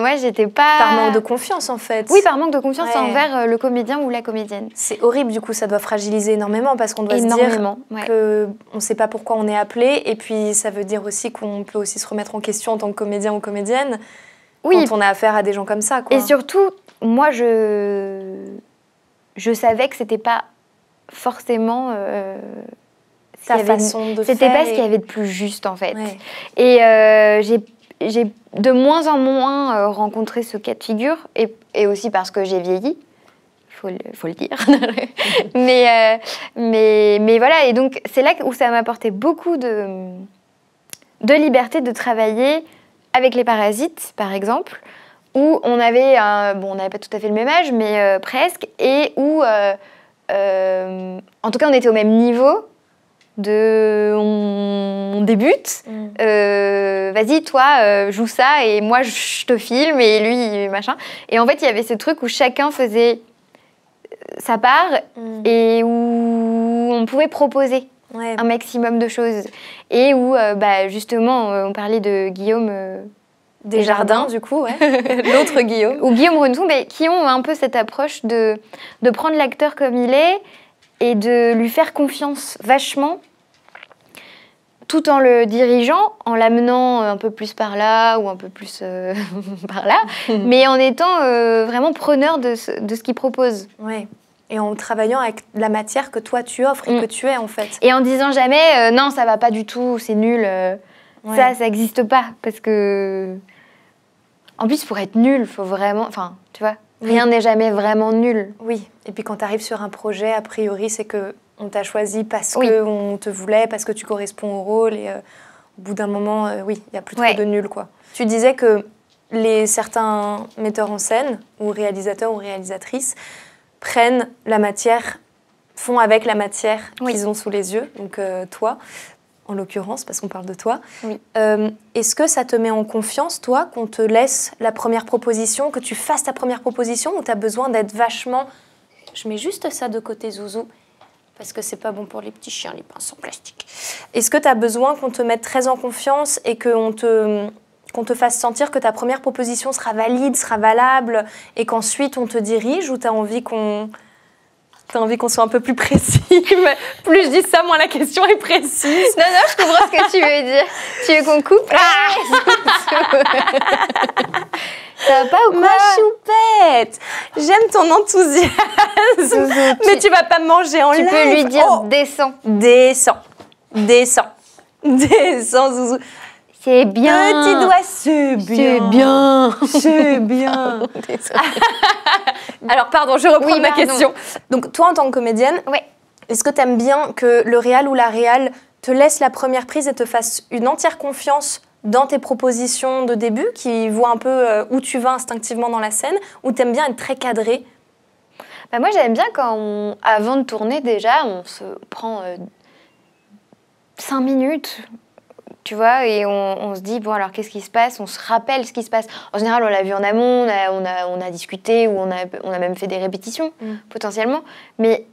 moi, j'étais pas... Par manque de confiance, en fait. Oui, par manque de confiance envers le comédien ou la comédienne. C'est horrible, du coup, ça doit fragiliser énormément parce qu'on doit se dire qu'on ne sait pas pourquoi on est appelé. Et puis, ça veut dire aussi qu'on peut aussi se remettre en question en tant que comédien ou comédienne quand on a affaire à des gens comme ça, quoi. Et surtout, moi, je savais que c'était pas forcément... ta façon de faire. C'était pas ce qu'il y avait de plus juste, en fait. Ouais. Et j'ai de moins en moins rencontré ce cas de figure, et aussi parce que j'ai vieilli, faut le dire. mais voilà, et donc c'est là où ça m'a apporté beaucoup de liberté de travailler avec les Parasites, par exemple, où on avait, on n'avait pas tout à fait le même âge, mais presque, et où, en tout cas, on était au même niveau. On débute, vas-y toi joue ça et moi je te filme et lui machin, et en fait il y avait ce truc où chacun faisait sa part et où on pouvait proposer un maximum de choses, et où justement on parlait de Guillaume Desjardins, du coup, l'autre Guillaume, ou Guillaume Renaud, mais qui ont un peu cette approche de prendre l'acteur comme il est et de lui faire confiance vachement, tout en le dirigeant, en l'amenant un peu plus par là ou un peu plus par là, mais en étant vraiment preneur de ce qu'il propose. Ouais. Et en travaillant avec la matière que toi tu offres et que tu es, en fait. Et en disant jamais non, ça va pas du tout, c'est nul, ça n'existe pas. Parce que, en plus, pour être nul, il faut vraiment... Enfin, tu vois, rien n'est jamais vraiment nul. Oui, et puis quand tu arrives sur un projet, a priori, c'est qu'on t'a choisi parce qu'on te voulait, parce que tu corresponds au rôle, et au bout d'un moment, il n'y a plus trop de nul, quoi. Tu disais que certains metteurs en scène, ou réalisateurs ou réalisatrices, prennent la matière, font avec la matière qu'ils ont sous les yeux, donc toi, en l'occurrence, parce qu'on parle de toi. Oui. Est-ce que ça te met en confiance, toi, qu'on te laisse la première proposition, que tu fasses ta première proposition, ou tu as besoin d'être vachement... Je mets juste ça de côté, Zouzou, parce que c'est pas bon pour les petits chiens, les pinces en plastique. Est-ce que tu as besoin qu'on te mette très en confiance et qu'on te fasse sentir que ta première proposition sera valide, sera valable, et qu'ensuite on te dirige, ou tu as envie qu'on... T'as envie qu'on soit un peu plus précis? Plus je dis ça, moins la question est précise. Non, je comprends ce que tu veux dire. Tu veux qu'on coupe? Ça va pas ou quoi? Ma choupette, j'aime ton enthousiasme. Mais tu vas pas me manger en live. Tu peux lui dire descends. Descends, Zouzou. C'est bien. Petit doigt, c'est bien. C'est bien. Alors, pardon, je reprends ma question. Donc, toi, en tant que comédienne, est-ce que tu aimes bien que le réal ou la réal te laisse la première prise et te fasse une entière confiance dans tes propositions de début, qui voient un peu où tu vas instinctivement dans la scène, ou tu aimes bien être très cadré? Moi, j'aime bien quand, avant de tourner, déjà, on se prend 5 minutes... Tu vois, et on se dit, bon, alors qu'est-ce qui se passe? On se rappelle ce qui se passe. En général, on l'a vu en amont, on a discuté, ou on a même fait des répétitions, potentiellement. Mais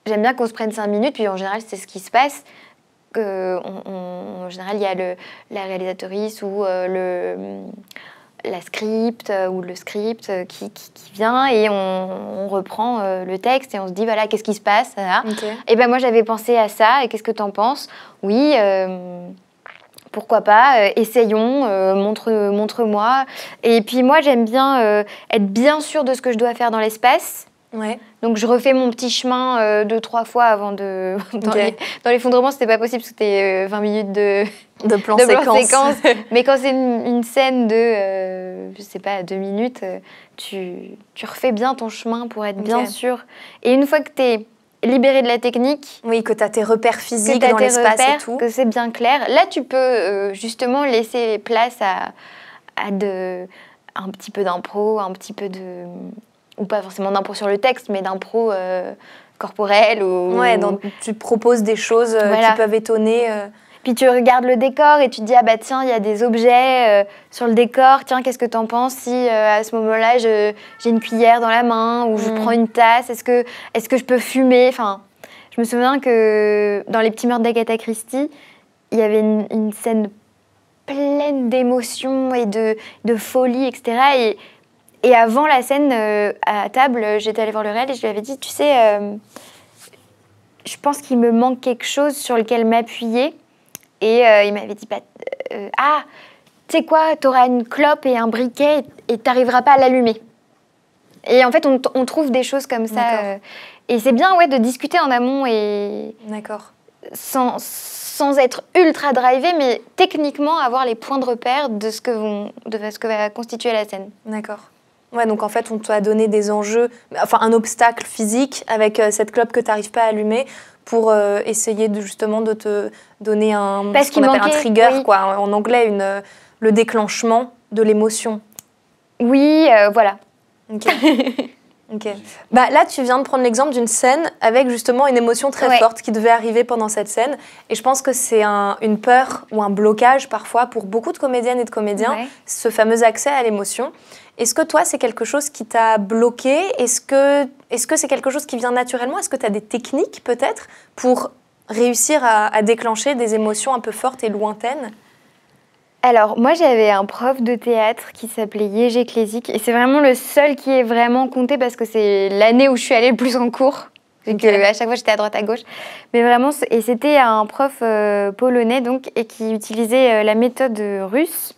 j'aime bien qu'on se prenne 5 minutes, puis en général, c'est ce qui se passe. En général, il y a la réalisatrice ou la script ou le script qui vient, et on reprend le texte et on se dit, voilà, qu'est-ce qui se passe? Et ben moi, j'avais pensé à ça, et qu'est-ce que t'en penses? Oui, pourquoi pas, essayons, montre-moi. Et puis moi, j'aime bien être bien sûre de ce que je dois faire dans l'espace. Ouais. Donc je refais mon petit chemin 2-3 fois avant de... Dans l'effondrement, c'était pas possible, parce que c'était 20 minutes de de plan séquence. Mais quand c'est une scène de, je sais pas, 2 minutes, tu refais bien ton chemin pour être bien sûr. Et une fois que tu es libéré de la technique... Oui, que tu as tes repères physiques dans l'espace et tout. Que c'est bien clair. Là, tu peux justement laisser place à un petit peu d'impro, un petit peu de... Ou pas forcément d'impro sur le texte, mais d'impro corporel. Ouais, donc tu proposes des choses qui peuvent étonner... Puis tu regardes le décor et tu te dis, ah bah tiens, il y a des objets sur le décor. Tiens, qu'est-ce que t'en penses si à ce moment-là, j'ai une cuillère dans la main ou je prends une tasse? Est-ce que je peux fumer? Enfin, je me souviens que dans Les Petits Meurtres d'Agatha Christie, il y avait une scène pleine d'émotions et de folie, etc. Et avant la scène, à table, j'étais allée voir le réel et je lui avais dit, tu sais, je pense qu'il me manque quelque chose sur lequel m'appuyer. Et il m'avait dit, tu sais quoi, t'auras une clope et un briquet et t'arriveras pas à l'allumer. Et en fait, on trouve des choses comme ça. Et c'est bien de discuter en amont et sans être ultra drivé, mais techniquement avoir les points de repère de ce que va constituer la scène. D'accord. Ouais, donc en fait, on t'a donné des enjeux, enfin un obstacle physique avec cette clope que tu n'arrives pas à allumer pour essayer justement de te donner ce qu'on appelle un trigger, quoi, en anglais, le déclenchement de l'émotion. Oui, voilà. Ok. Bah, là, tu viens de prendre l'exemple d'une scène avec justement une émotion très forte qui devait arriver pendant cette scène. Et je pense que c'est une peur ou un blocage parfois pour beaucoup de comédiennes et de comédiens, ce fameux accès à l'émotion. Est-ce que toi, c'est quelque chose qui t'a bloqué? Est-ce que c'est quelque chose qui vient naturellement? Est-ce que tu as des techniques peut-être pour réussir à déclencher des émotions un peu fortes et lointaines? Alors, moi, j'avais un prof de théâtre qui s'appelait Yégé Clésic. Et c'est vraiment le seul qui est vraiment compté parce que c'est l'année où je suis allée le plus en cours. À chaque fois, j'étais à droite, à gauche. Mais vraiment, et c'était un prof polonais donc, et qui utilisait la méthode russe,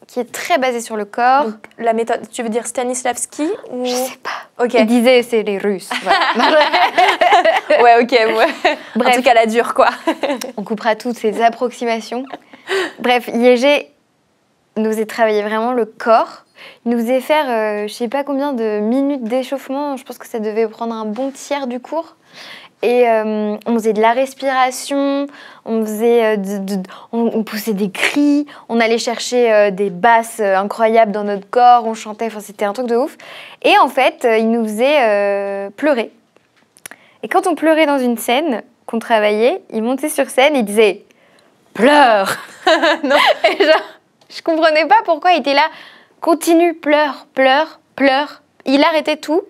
qui est très basée sur le corps. Donc, la méthode, tu veux dire Stanislavski ou... Je sais pas. Il disait, c'est les Russes. Voilà. Ouais. Bref. En tout cas, la dure, quoi. On coupera toutes ces approximations. Bref, Yégé nous faisait travailler vraiment le corps. Il nous faisait faire, je sais pas combien de minutes d'échauffement. Je pense que ça devait prendre un bon tiers du cours. Et on faisait de la respiration, on faisait on poussait des cris, on allait chercher des basses incroyables dans notre corps, on chantait, enfin c'était un truc de ouf. Et en fait, il nous faisait pleurer. Et quand on pleurait dans une scène qu'on travaillait, il montait sur scène et il disait « Pleure !» Non. Et genre, je comprenais pas pourquoi il était là. Continue, pleure, pleure, pleure. Il arrêtait tout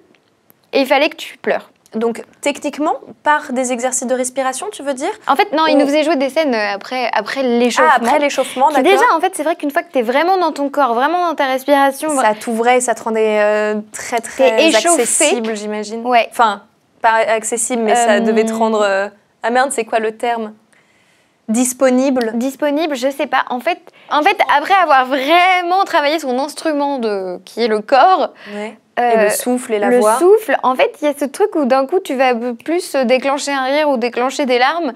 et il fallait que tu pleures. Donc, techniquement, par des exercices de respiration, tu veux dire? En fait, non, il nous faisait jouer des scènes après l'échauffement. Ah, après l'échauffement, d'accord. Déjà, en fait, c'est vrai qu'une fois que tu es vraiment dans ton corps, vraiment dans ta respiration... Ça t'ouvrait, ça te rendait très, très accessible, j'imagine. Ouais. Enfin, pas accessible, mais ça devait te rendre... Ah merde, c'est quoi le terme? Disponible? Disponible, je sais pas. En fait, après avoir vraiment travaillé son instrument qui est le corps... Ouais. Et le souffle et la voix. Le souffle, en fait, il y a ce truc où d'un coup, tu vas plus déclencher un rire ou déclencher des larmes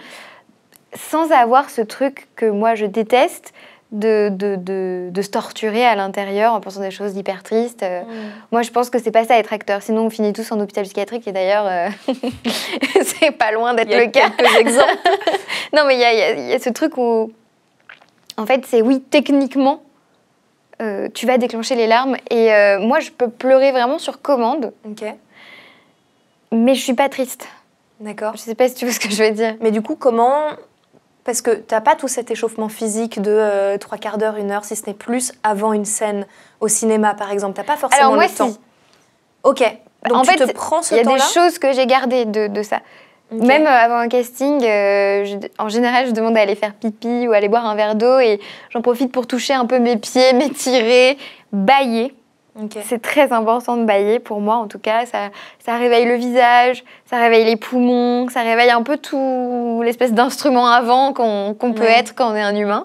sans avoir ce truc que moi, je déteste de se torturer à l'intérieur en pensant des choses hyper tristes. Moi, je pense que c'est pas ça, être acteur. Sinon, on finit tous en hôpital psychiatrique et d'ailleurs, c'est pas loin d'être le cas. Il y a quelques exemples. Non, mais il y a ce truc où, en fait, c'est oui, techniquement, tu vas déclencher les larmes et moi je peux pleurer vraiment sur commande. Ok. Mais je suis pas triste. D'accord. Je sais pas si tu vois ce que je veux dire. Mais du coup, comment... Parce que t'as pas tout cet échauffement physique de 3 quarts d'heure, 1 heure, si ce n'est plus, avant une scène au cinéma par exemple. T'as pas forcément Alors, moi, le temps. Si. Ok. Donc en tu fait, te prends ce temps-là. Il y a des choses que j'ai gardées de ça. Okay. Même avant un casting, en général, je demande à aller faire pipi ou aller boire un verre d'eau et j'en profite pour toucher un peu mes pieds, m'étirer, bâiller. Okay. C'est très important de bâiller pour moi, en tout cas. Ça réveille le visage, ça réveille les poumons, ça réveille un peu tout l'espèce d'instrument avant qu'on peut être quand on est un humain.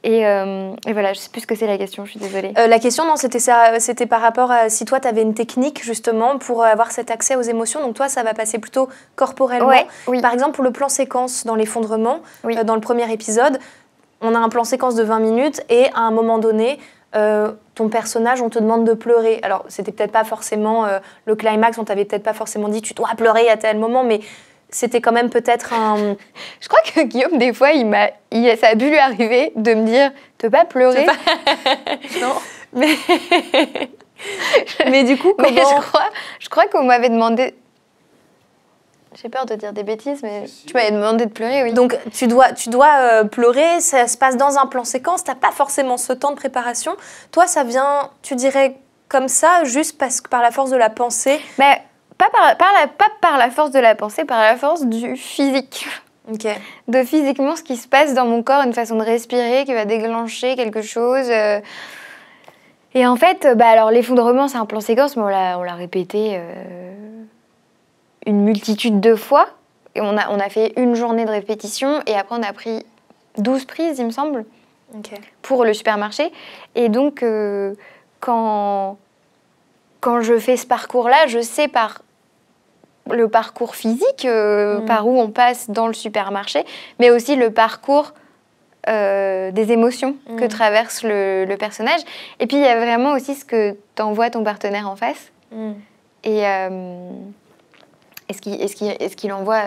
Et voilà, je sais plus ce que c'est la question, je suis désolée. La question, non, c'était par rapport à si toi, tu avais une technique justement pour avoir cet accès aux émotions. Donc toi, ça va passer plutôt corporellement. Ouais, oui. Par exemple, pour le plan séquence dans l'effondrement, dans le premier épisode, on a un plan séquence de 20 minutes et à un moment donné, ton personnage, on te demande de pleurer. Alors, c'était peut-être pas forcément le climax, on t'avait peut-être pas forcément dit tu dois pleurer à tel moment, mais c'était quand même peut-être un... Je crois que Guillaume, des fois, ça a dû lui arriver de me dire « Tu peux pas pleurer ?» Non. Mais du coup, comment... Mais je crois qu'on m'avait demandé... J'ai peur de dire des bêtises, mais tu m'avais demandé de pleurer, oui. Donc, tu dois pleurer, ça se passe dans un plan séquence, t'as pas forcément ce temps de préparation. Toi, ça vient, tu dirais, comme ça, juste parce que par la force de la pensée? Mais pas par la force de la pensée, par la force du physique. Ok. De physiquement ce qui se passe dans mon corps, une façon de respirer qui va déclencher quelque chose. Et en fait, alors l'effondrement, c'est un plan séquence, mais on l'a répété une multitude de fois. Et on a fait une journée de répétition et après on a pris 12 prises, il me semble, pour le supermarché. Et donc, quand je fais ce parcours-là, je sais par le parcours physique, par où on passe dans le supermarché, mais aussi le parcours des émotions que traverse le personnage. Et puis, il y a vraiment aussi ce que t'envoie ton partenaire en face. Et ce qu'il envoie,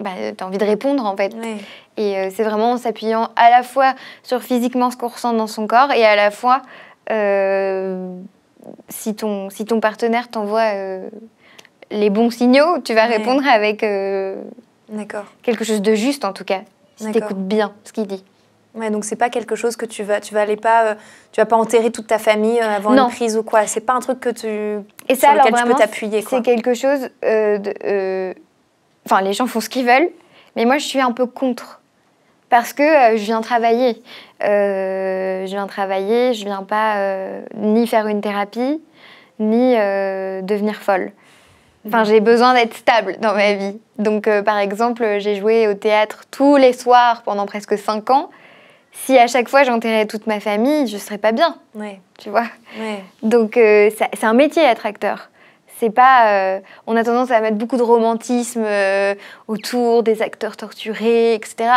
t'as envie de répondre, en fait. Oui. Et c'est vraiment en s'appuyant à la fois sur physiquement ce qu'on ressent dans son corps et à la fois, si ton partenaire t'envoie les bons signaux, tu vas répondre avec quelque chose de juste, en tout cas. Si t'écoutes bien ce qu'il dit. Ouais, donc c'est pas quelque chose que tu vas pas enterrer toute ta famille avant une prise ou quoi. C'est pas un truc sur lequel tu peux t'appuyer. C'est quelque chose enfin, les gens font ce qu'ils veulent, mais moi je suis un peu contre. Parce que je viens travailler. Je viens pas ni faire une thérapie, ni devenir folle. Enfin, j'ai besoin d'être stable dans ma vie. Donc, par exemple, j'ai joué au théâtre tous les soirs pendant presque 5 ans. Si à chaque fois j'enterrais toute ma famille, je serais pas bien. Ouais. Tu vois. Ouais. Donc, c'est un métier être acteur. C'est pas... on a tendance à mettre beaucoup de romantisme autour des acteurs torturés, etc.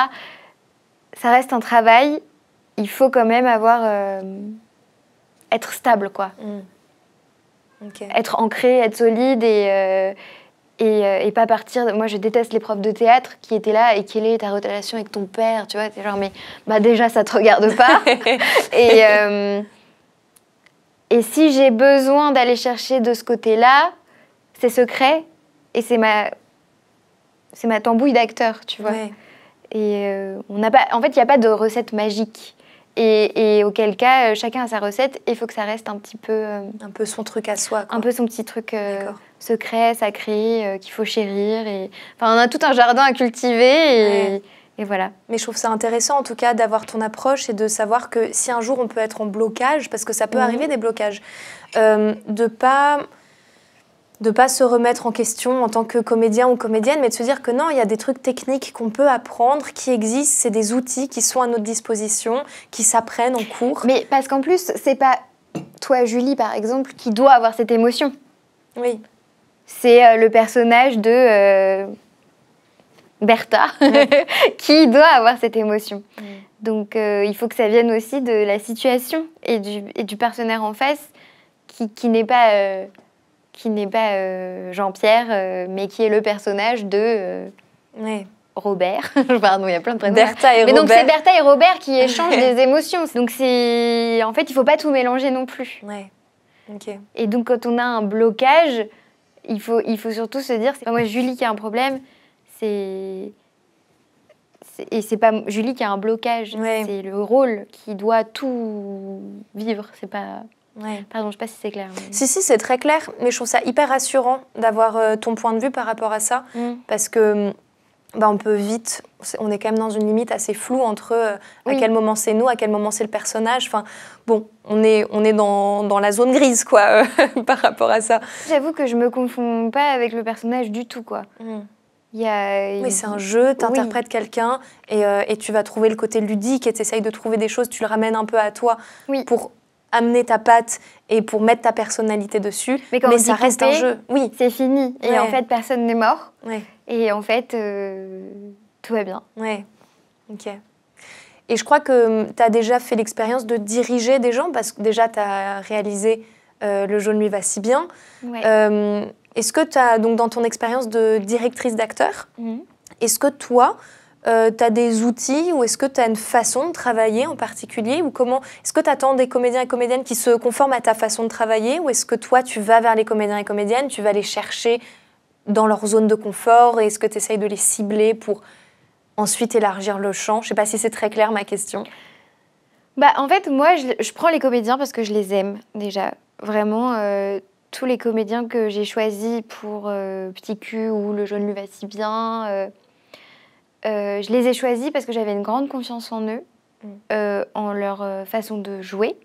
Ça reste un travail. Il faut quand même être stable, quoi. Être ancré, être solide et pas partir... Moi, je déteste les profs de théâtre qui étaient là et quelle est ta relation avec ton père, tu vois. T'es genre, mais déjà, ça te regarde pas. Et si j'ai besoin d'aller chercher de ce côté-là, c'est secret et c'est ma tambouille d'acteur, tu vois. Ouais. Et on n'a pas... En fait, il n'y a pas de recette magique. Et auquel cas, chacun a sa recette et il faut que ça reste un petit peu... un peu son truc à soi, quoi. Un peu son petit truc secret, sacré, qu'il faut chérir. Enfin, on a tout un jardin à cultiver et voilà. Mais je trouve ça intéressant, en tout cas, d'avoir ton approche et de savoir que si un jour on peut être en blocage, parce que ça peut arriver des blocages, de pas se remettre en question en tant que comédien ou comédienne, mais de se dire que non, il y a des trucs techniques qu'on peut apprendre, qui existent, c'est des outils qui sont à notre disposition, qui s'apprennent en cours. Mais parce qu'en plus, c'est pas toi, Julie, par exemple, qui doit avoir cette émotion. Oui. C'est le personnage de Bertha qui doit avoir cette émotion. Donc, il faut que ça vienne aussi de la situation et du partenaire en face qui n'est pas... Jean-Pierre, mais qui est le personnage de Robert. Pardon, il y a plein de prénoms. Bertha et Robert. Mais donc c'est Bertha et Robert qui échangent des émotions. Donc en fait, il faut pas tout mélanger non plus. Ouais. Ok. Et donc quand on a un blocage, il faut surtout se dire, c'est pas moi Julie qui a un problème, et c'est pas Julie qui a un blocage. C'est le rôle qui doit tout vivre. C'est pas... Pardon, je sais pas si c'est clair. Mais... Si, c'est très clair, mais je trouve ça hyper rassurant d'avoir ton point de vue par rapport à ça, parce que on peut vite, on est quand même dans une limite assez floue entre à quel moment c'est nous, à quel moment c'est le personnage. Enfin, bon, on est dans la zone grise, quoi, par rapport à ça. J'avoue que je me confonds pas avec le personnage du tout, quoi. Oui, c'est un jeu, tu interprètes quelqu'un et tu vas trouver le côté ludique et tu essayes de trouver des choses, tu le ramènes un peu à toi pour amener ta patte et pour mettre ta personnalité dessus, mais ça reste un jeu. Oui, c'est fini. Et en fait, personne n'est mort. Ouais. Et en fait, tout va bien. Ouais. Ok. Et je crois que tu as déjà fait l'expérience de diriger des gens, parce que déjà, tu as réalisé Le jaune lui va si bien. Ouais. Est-ce que tu as, donc, dans ton expérience de directrice d'acteur, est-ce que toi, tu as des outils ou est-ce que tu as une façon de travailler en particulier ou comment, est-ce que tu attends des comédiens et comédiennes qui se conforment à ta façon de travailler ou est-ce que toi, tu vas vers les comédiens et comédiennes, tu vas les chercher dans leur zone de confort et est-ce que tu essayes de les cibler pour ensuite élargir le champ? Je ne sais pas si c'est très clair ma question. Bah, en fait, moi, je prends les comédiens parce que je les aime déjà. Vraiment, tous les comédiens que j'ai choisis pour Petit Cul ou Le jaune lui va si bien, je les ai choisis parce que j'avais une grande confiance en eux, en leur façon de jouer.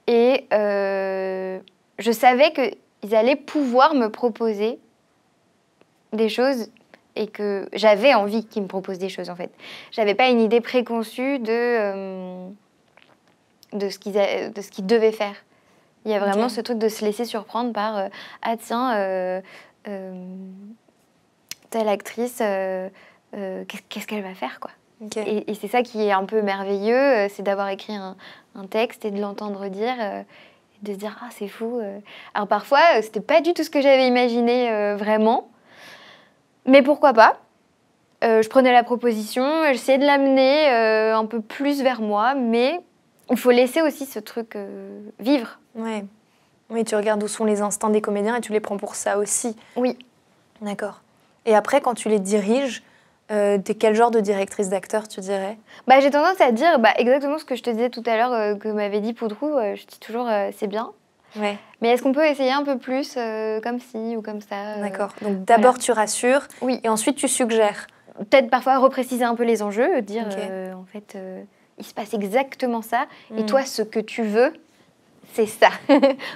Et je savais qu'ils allaient pouvoir me proposer des choses et que j'avais envie qu'ils me proposent des choses, en fait. J'avais pas une idée préconçue de ce qu'ils devaient faire. Il y a vraiment ce truc de se laisser surprendre par ah tiens, telle actrice, qu'est-ce qu'elle va faire, quoi. Et c'est ça qui est un peu merveilleux, c'est d'avoir écrit un texte et de l'entendre dire, et de se dire ah c'est fou. Alors parfois c'était pas du tout ce que j'avais imaginé vraiment, mais pourquoi pas. Je prenais la proposition, j'essayais de l'amener un peu plus vers moi, mais il faut laisser aussi ce truc vivre. Ouais. Oui, tu regardes où sont les instincts des comédiens et tu les prends pour ça aussi. Oui. D'accord. Et après, quand tu les diriges, t'es quel genre de directrice d'acteur, tu dirais? Bah, j'ai tendance à dire exactement ce que je te disais tout à l'heure, que m'avait dit Poudrou. Je dis toujours c'est bien. Ouais. Mais est-ce qu'on peut essayer un peu plus, comme ci ou comme ça D'accord. Donc d'abord voilà. tu rassures et ensuite tu suggères. Peut-être parfois repréciser un peu les enjeux, dire en fait il se passe exactement ça et toi ce que tu veux c'est ça.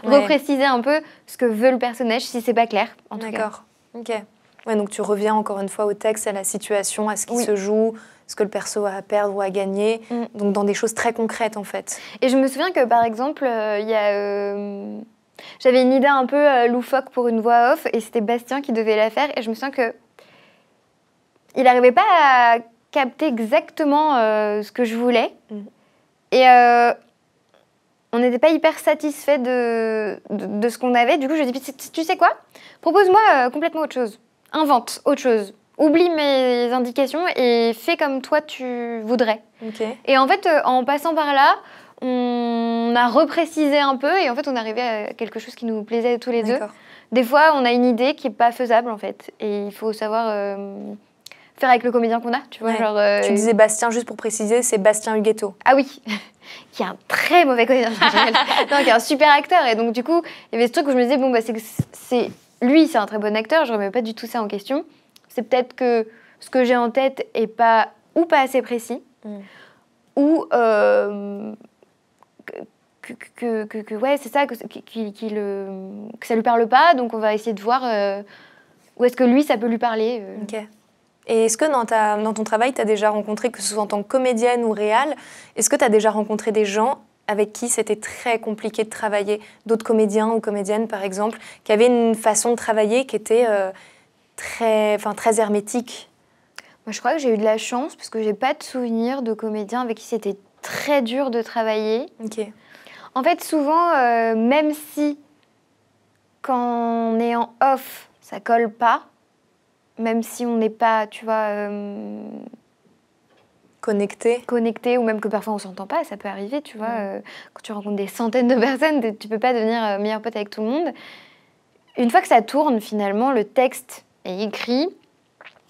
Repréciser un peu ce que veut le personnage si c'est pas clair en tout cas. D'accord. Ok. Ouais, donc tu reviens encore une fois au texte, à la situation, à ce qui se joue, ce que le perso a à perdre ou à gagner, donc dans des choses très concrètes en fait. Et je me souviens que par exemple, j'avais une idée un peu loufoque pour une voix off et c'était Bastien qui devait la faire et je me souviens que il n'arrivait pas à capter exactement ce que je voulais et on n'était pas hyper satisfait de ce qu'on avait. Du coup, je lui ai dit, tu sais quoi ? Propose-moi complètement autre chose. Invente autre chose. Oublie mes indications et fais comme toi tu voudrais. Et en fait, en passant par là, on a reprécisé un peu et en fait, on est arrivé à quelque chose qui nous plaisait tous les deux. Des fois, on a une idée qui n'est pas faisable en fait. Et il faut savoir faire avec le comédien qu'on a. Tu vois, genre, tu disais Bastien, juste pour préciser, c'est Bastien Huguetto. Ah oui qui est un très mauvais comédien, non, qui est un super acteur. Et donc, du coup, il y avait ce truc où je me disais, bon, lui, c'est un très bon acteur, je ne remets pas du tout ça en question. C'est peut-être que ce que j'ai en tête n'est pas assez précis, ou ouais, c'est ça, que ça lui parle pas, donc on va essayer de voir où est-ce que lui, ça peut lui parler. Et est-ce que dans ton travail, tu as déjà rencontré, que ce soit en tant que comédienne ou réal, est-ce que tu as déjà rencontré des gens avec qui c'était très compliqué de travailler, d'autres comédiens ou comédiennes par exemple, qui avaient une façon de travailler qui était très hermétique? Moi, je crois que j'ai eu de la chance parce que j'ai pas de souvenir de comédiens avec qui c'était très dur de travailler. En fait, souvent, même si quand on est en off, ça colle pas, même si on n'est pas, tu vois, connecté, ou même que parfois on s'entend pas, ça peut arriver, tu vois. Quand tu rencontres des centaines de personnes, tu peux pas devenir meilleur pote avec tout le monde. Une fois que ça tourne, finalement, le texte est écrit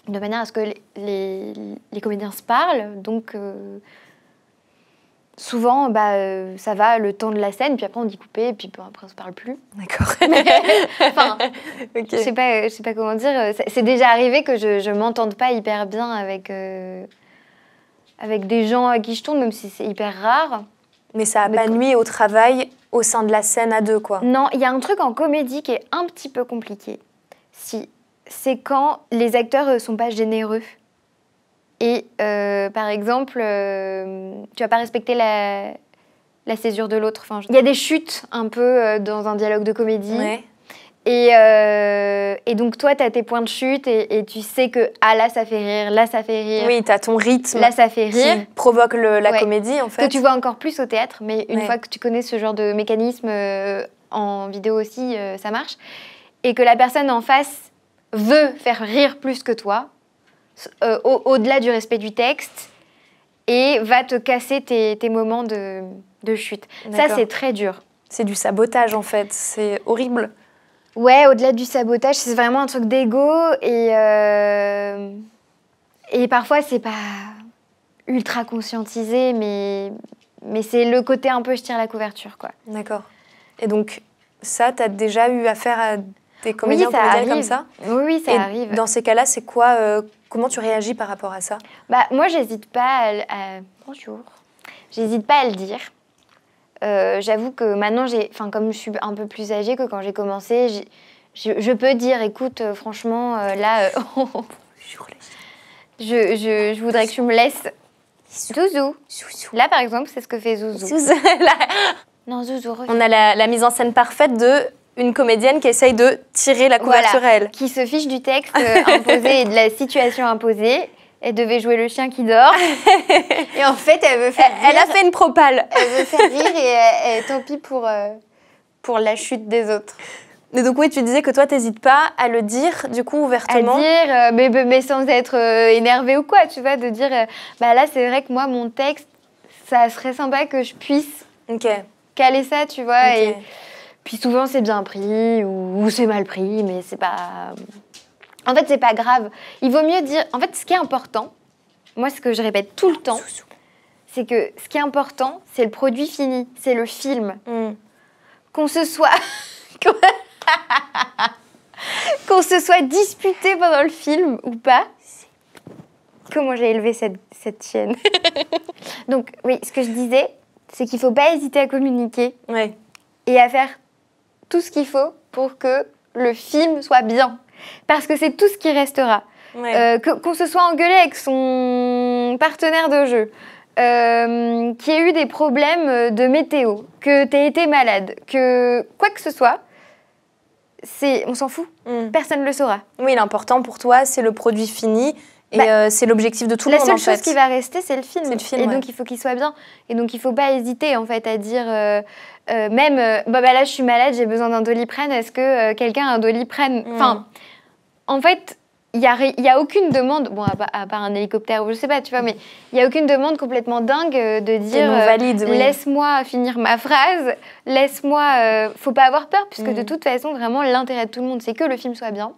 de manière à ce que les comédiens se parlent, donc souvent, ça va le temps de la scène, puis après on dit couper, et puis après on se parle plus. D'accord. Enfin, je sais pas comment dire. C'est déjà arrivé que je m'entende pas hyper bien avec des gens à qui je tourne, même si c'est hyper rare. Mais ça n'a pas nuit au travail au sein de la scène à deux, quoi. Non, il y a un truc en comédie qui est un petit peu compliqué. C'est quand les acteurs sont pas généreux. Et par exemple, tu vas pas respecter la césure de l'autre. Enfin, il y a des chutes un peu dans un dialogue de comédie. Et donc, toi, tu as tes points de chute et tu sais que là, ça fait rire, là, ça fait rire. Oui, tu as ton rythme. Là, ça fait rire. Qui provoque la comédie, en fait. Que tu vois encore plus au théâtre, mais une fois que tu connais ce genre de mécanisme en vidéo aussi, ça marche. Et que la personne en face veut faire rire plus que toi, au-delà du respect du texte, et va te casser tes moments de chute. Ça, c'est très dur. C'est du sabotage, en fait. C'est horrible. Ouais, au-delà du sabotage, c'est vraiment un truc d'ego et parfois c'est pas ultra conscientisé, mais c'est le côté un peu je tire la couverture, quoi. D'accord. Et donc ça, t'as déjà eu affaire à des comédiens comédiennes comme ça? Oui, ça arrive. Dans ces cas-là, c'est quoi comment tu réagis par rapport à ça? Bah moi, j'hésite pas bonjour. J'hésite pas à le dire. J'avoue que maintenant, comme je suis un peu plus âgée que quand j'ai commencé, je peux dire, écoute, franchement, là, je voudrais que tu me laisses. Zouzou. Là, par exemple, c'est ce que fait Zouzou. Non, Zouzou, reviens. On a la mise en scène parfaite d'une comédienne qui essaye de tirer la couverture à elle. Qui se fiche du texte imposé et de la situation imposée. Elle devait jouer le chien qui dort. Et en fait, elle veut faire rire. Elle a fait une propale. Elle veut faire rire et tant pis pour la chute des autres. Mais donc oui, tu disais que toi, t'hésites pas à le dire, du coup, ouvertement. À dire, mais sans être énervée ou quoi, tu vois, de dire, là, c'est vrai que moi, mon texte, ça serait sympa que je puisse caler ça, tu vois. Et puis souvent, c'est bien pris ou c'est mal pris, mais c'est pas... En fait, c'est pas grave. Il vaut mieux dire... En fait, ce qui est important, moi, ce que je répète tout le temps, c'est que ce qui est important, c'est le produit fini, c'est le film. Qu'on se soit... qu'on se soit disputé pendant le film ou pas. Comment j'ai élevé cette chienne. Donc, oui, ce que je disais, c'est qu'il ne faut pas hésiter à communiquer et à faire tout ce qu'il faut pour que le film soit bien. Parce que c'est tout ce qui restera. Qu'on se soit engueulé avec son partenaire de jeu, qu'il y ait eu des problèmes de météo, que tu aies été malade, que quoi que ce soit, on s'en fout. Personne ne le saura. Oui, l'important pour toi, c'est le produit fini et c'est l'objectif de tout le monde, La seule chose qui va rester, c'est le film. Et donc, il faut qu'il soit bien. Et donc, il ne faut pas hésiter, en fait, à dire... là, je suis malade, j'ai besoin d'un Doliprane. Est-ce que quelqu'un a un Doliprane Enfin, en fait, il y a aucune demande... Bon, à part un hélicoptère, ou je sais pas, tu vois, mais il n'y a aucune demande complètement dingue de dire... Laisse-moi finir ma phrase, laisse-moi... faut pas avoir peur, puisque de toute façon, vraiment, l'intérêt de tout le monde, c'est que le film soit bien.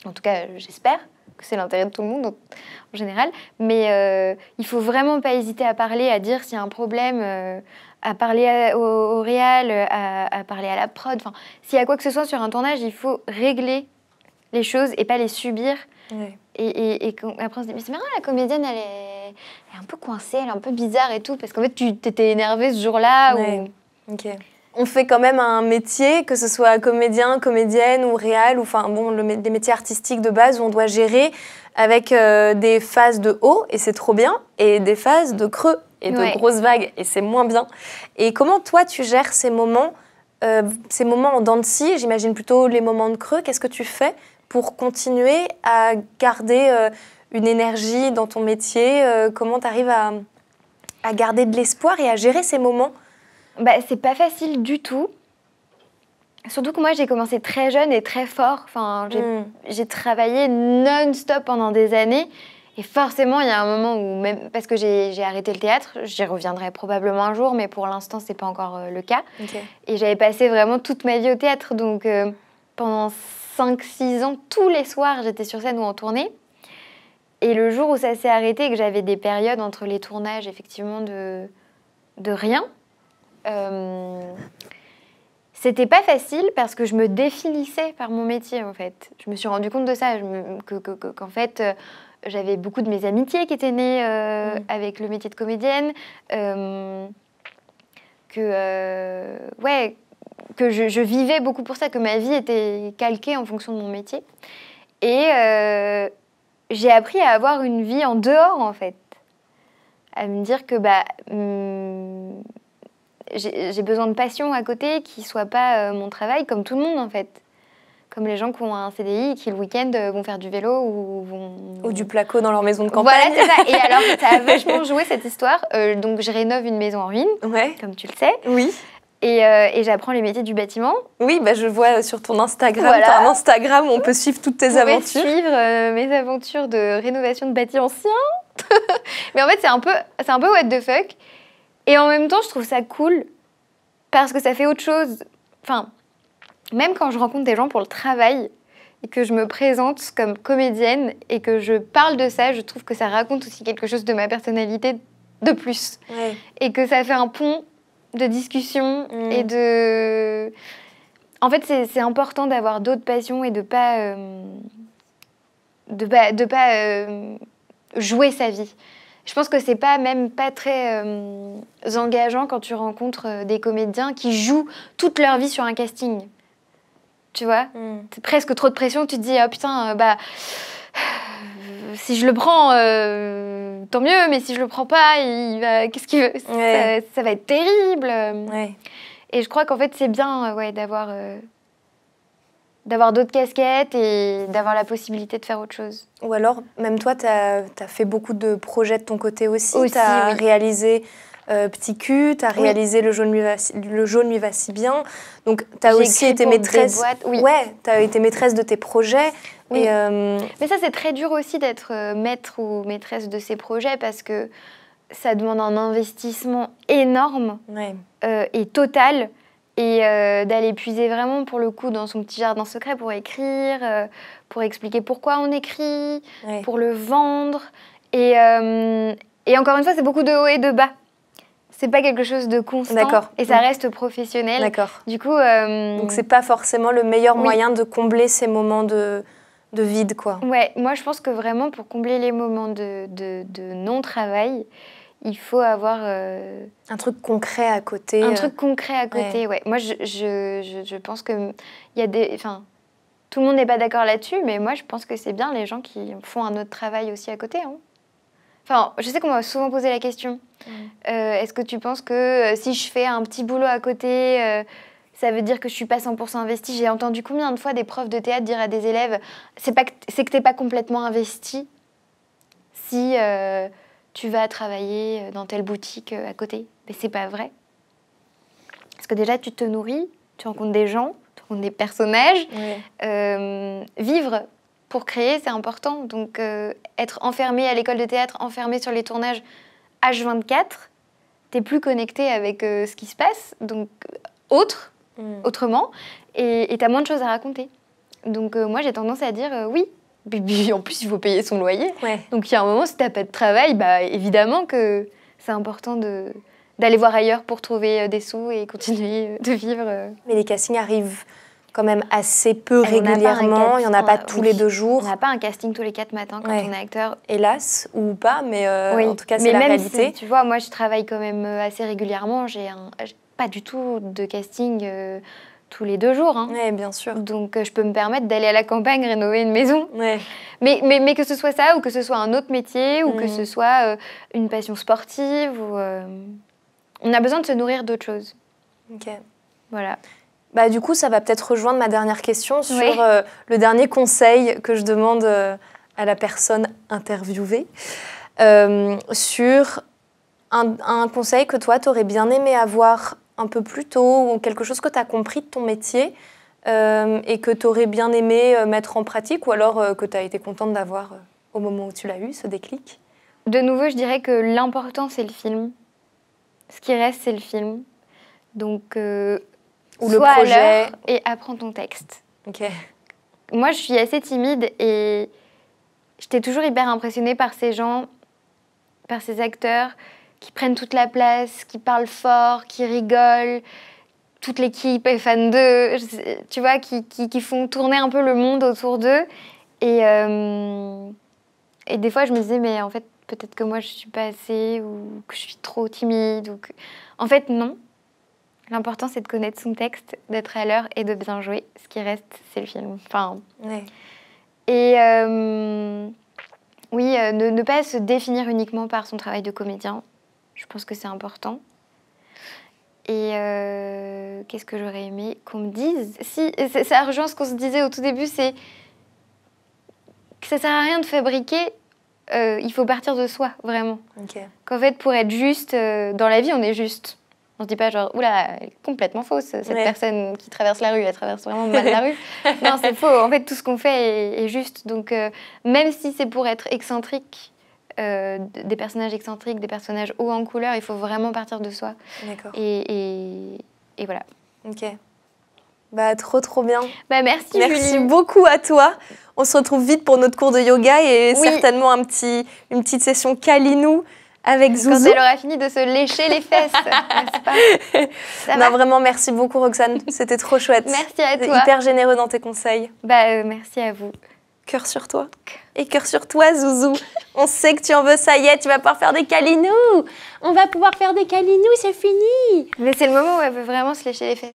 En tout cas, j'espère que c'est l'intérêt de tout le monde en général, mais il faut vraiment pas hésiter à parler, à dire s'il y a un problème, à parler au réal, à parler à la prod. Enfin, s'il y a quoi que ce soit sur un tournage, il faut régler les choses et pas les subir. Et après on se dit mais c'est marrant, la comédienne elle est un peu coincée, elle est un peu bizarre et tout, parce qu'en fait tu t'étais énervée ce jour-là. On fait quand même un métier, que ce soit comédien, comédienne ou réal, ou enfin bon, des métiers artistiques de base où on doit gérer avec des phases de haut, et c'est trop bien, et des phases de creux et de grosses vagues, et c'est moins bien. Et comment toi tu gères ces moments en dents de scie, j'imagine plutôt les moments de creux, qu'est-ce que tu fais pour continuer à garder une énergie dans ton métier? Comment tu arrives à garder de l'espoir et à gérer ces moments? C'est pas facile du tout. Surtout que moi, j'ai commencé très jeune et très fort. Enfin, j'ai travaillé non-stop pendant des années. Et forcément, il y a un moment où, même parce que j'ai arrêté le théâtre, j'y reviendrai probablement un jour, mais pour l'instant, c'est pas encore le cas. Et j'avais passé vraiment toute ma vie au théâtre. Donc, pendant 5-6 ans, tous les soirs, j'étais sur scène ou en tournée. Et le jour où ça s'est arrêté et que j'avais des périodes entre les tournages, effectivement, de rien, c'était pas facile parce que je me définissais par mon métier, en fait. Je me suis rendu compte de ça, qu'en fait, j'avais beaucoup de mes amitiés qui étaient nées avec le métier de comédienne, que je vivais beaucoup pour ça, que ma vie était calquée en fonction de mon métier. Et j'ai appris à avoir une vie en dehors, en fait. À me dire que j'ai besoin de passion à côté qui ne soit pas mon travail, comme tout le monde, en fait. Comme les gens qui ont un CDI et qui, le week-end, vont faire du vélo ou du placo dans leur maison de campagne. Voilà, c'est ça. Et alors, ça a vachement joué, cette histoire. Donc, je rénove une maison en ruine, comme tu le sais. Oui. Et j'apprends les métiers du bâtiment. Oui, je vois sur ton Instagram, tu as un Instagram où on peut suivre toutes tes aventures. Suivre mes aventures de rénovation de bâtis anciens. Mais en fait, c'est un peu what the fuck. Et en même temps, je trouve ça cool parce que ça fait autre chose. Enfin, même quand je rencontre des gens pour le travail et que je me présente comme comédienne et que je parle de ça, je trouve que ça raconte aussi quelque chose de ma personnalité de plus. Ouais. Et que ça fait un pont de discussion et de... En fait, c'est important d'avoir d'autres passions et de pas jouer sa vie. Je pense que c'est même pas très engageant quand tu rencontres des comédiens qui jouent toute leur vie sur un casting. Tu vois, c'est presque trop de pression. Tu te dis, oh putain, si je le prends, tant mieux, mais si je le prends pas, qu'est-ce qu'il veut ça va être terrible. Ouais. Et je crois qu'en fait, c'est bien d'avoir d'autres casquettes et d'avoir la possibilité de faire autre chose. Ou alors, même toi, tu as fait beaucoup de projets de ton côté aussi. Tu as réalisé Petit Cul, tu as réalisé Le jaune lui va si bien. Donc, tu as aussi été maîtresse. Ouais, tu as été maîtresse de tes projets. Oui. Mais ça, c'est très dur aussi d'être maître ou maîtresse de ses projets parce que ça demande un investissement énorme et total. Et d'aller puiser vraiment, pour le coup, dans son petit jardin secret pour écrire, pour expliquer pourquoi on écrit, pour le vendre. Et encore une fois, c'est beaucoup de haut et de bas. C'est pas quelque chose de constant et ça reste professionnel. D'accord. Du coup, donc c'est pas forcément le meilleur moyen de combler ces moments de vide, quoi. Ouais, moi je pense que vraiment pour combler les moments de non-travail, il faut avoir... un truc concret à côté. Un truc concret à côté, ouais. Moi, je pense que y a des... Enfin, tout le monde n'est pas d'accord là-dessus, mais moi, je pense que c'est bien les gens qui font un autre travail aussi à côté. Hein. Enfin, je sais qu'on m'a souvent posé la question. Est-ce que tu penses que si je fais un petit boulot à côté, ça veut dire que je suis pas 100% investie? J'ai entendu combien de fois des profs de théâtre dire à des élèves c'est que t'es pas complètement investi si tu vas travailler dans telle boutique à côté. Mais c'est pas vrai. Parce que déjà, tu te nourris, tu rencontres des gens, tu rencontres des personnages. Vivre pour créer, c'est important. Donc, être enfermé à l'école de théâtre, enfermé sur les tournages H24, t'es plus connecté avec ce qui se passe, donc autrement, et t'as moins de choses à raconter. Donc, moi, j'ai tendance à dire oui. Puis, en plus, il faut payer son loyer. Donc, il y a un moment, si t'as pas de travail, évidemment que c'est important d'aller voir ailleurs pour trouver des sous et continuer de vivre. Mais les castings arrivent quand même assez peu régulièrement. Il n'y en a pas tous les 2 jours. On n'a pas un casting tous les 4 matins quand on est acteur. Hélas, ou pas, mais en tout cas, c'est la réalité. Si, tu vois, moi, je travaille quand même assez régulièrement. J'ai pas du tout de casting tous les 2 jours. Hein. Oui, bien sûr. Donc, je peux me permettre d'aller à la campagne rénover une maison. Mais que ce soit ça, ou que ce soit un autre métier, ou que ce soit une passion sportive, ou... on a besoin de se nourrir d'autres choses. Ok. Voilà. Du coup, ça va peut-être rejoindre ma dernière question sur le dernier conseil que je demande à la personne interviewée. Sur un conseil que toi, tu aurais bien aimé avoir un peu plus tôt, ou quelque chose que tu as compris de ton métier et que tu aurais bien aimé mettre en pratique, ou alors que tu as été contente d'avoir au moment où tu l'as eu, ce déclic? De nouveau, je dirais que l'important, c'est le film. Ce qui reste, c'est le film. Donc, ou le projet. Et apprends ton texte. Ok. Moi, je suis assez timide et j'étais toujours hyper impressionnée par ces gens, par ces acteurs qui prennent toute la place, qui parlent fort, qui rigolent. Toute l'équipe est fan d'eux, tu vois, qui font tourner un peu le monde autour d'eux. Et des fois, je me disais, mais en fait, peut-être que moi, je ne suis pas assez, ou que je suis trop timide. En fait, non. L'important, c'est de connaître son texte, d'être à l'heure et de bien jouer. Ce qui reste, c'est le film. Enfin, Et ne pas se définir uniquement par son travail de comédien. Je pense que c'est important. Et qu'est-ce que j'aurais aimé qu'on me dise? Si, ça rejoint ce qu'on se disait au tout début, c'est que ça sert à rien de fabriquer, il faut partir de soi, vraiment. Qu'en fait, pour être juste, dans la vie, on est juste. On se dit pas genre, oula, elle est complètement fausse, cette personne qui traverse la rue, elle traverse vraiment mal la rue. Non, c'est faux. En fait, tout ce qu'on fait est juste. Donc, même si c'est pour être excentrique, des personnages excentriques, des personnages hauts en couleur, il faut vraiment partir de soi. D'accord. Et voilà. Ok. Bah, trop bien. Bah, merci Julie. Merci beaucoup à toi. On se retrouve vite pour notre cours de yoga et certainement une petite session Kalinou avec Zouzou. Quand elle aura fini de se lécher les fesses, n'est-ce pas? Non, vraiment, merci beaucoup Roxane. C'était trop chouette. Merci à toi. Hyper généreux dans tes conseils. Bah, merci à vous. Cœur sur toi. Et cœur sur toi, Zouzou. On sait que tu en veux, ça y est, tu vas pouvoir faire des Kalinous. On va pouvoir faire des Kalinous, c'est fini. Mais c'est le moment où elle veut vraiment se lécher les fesses.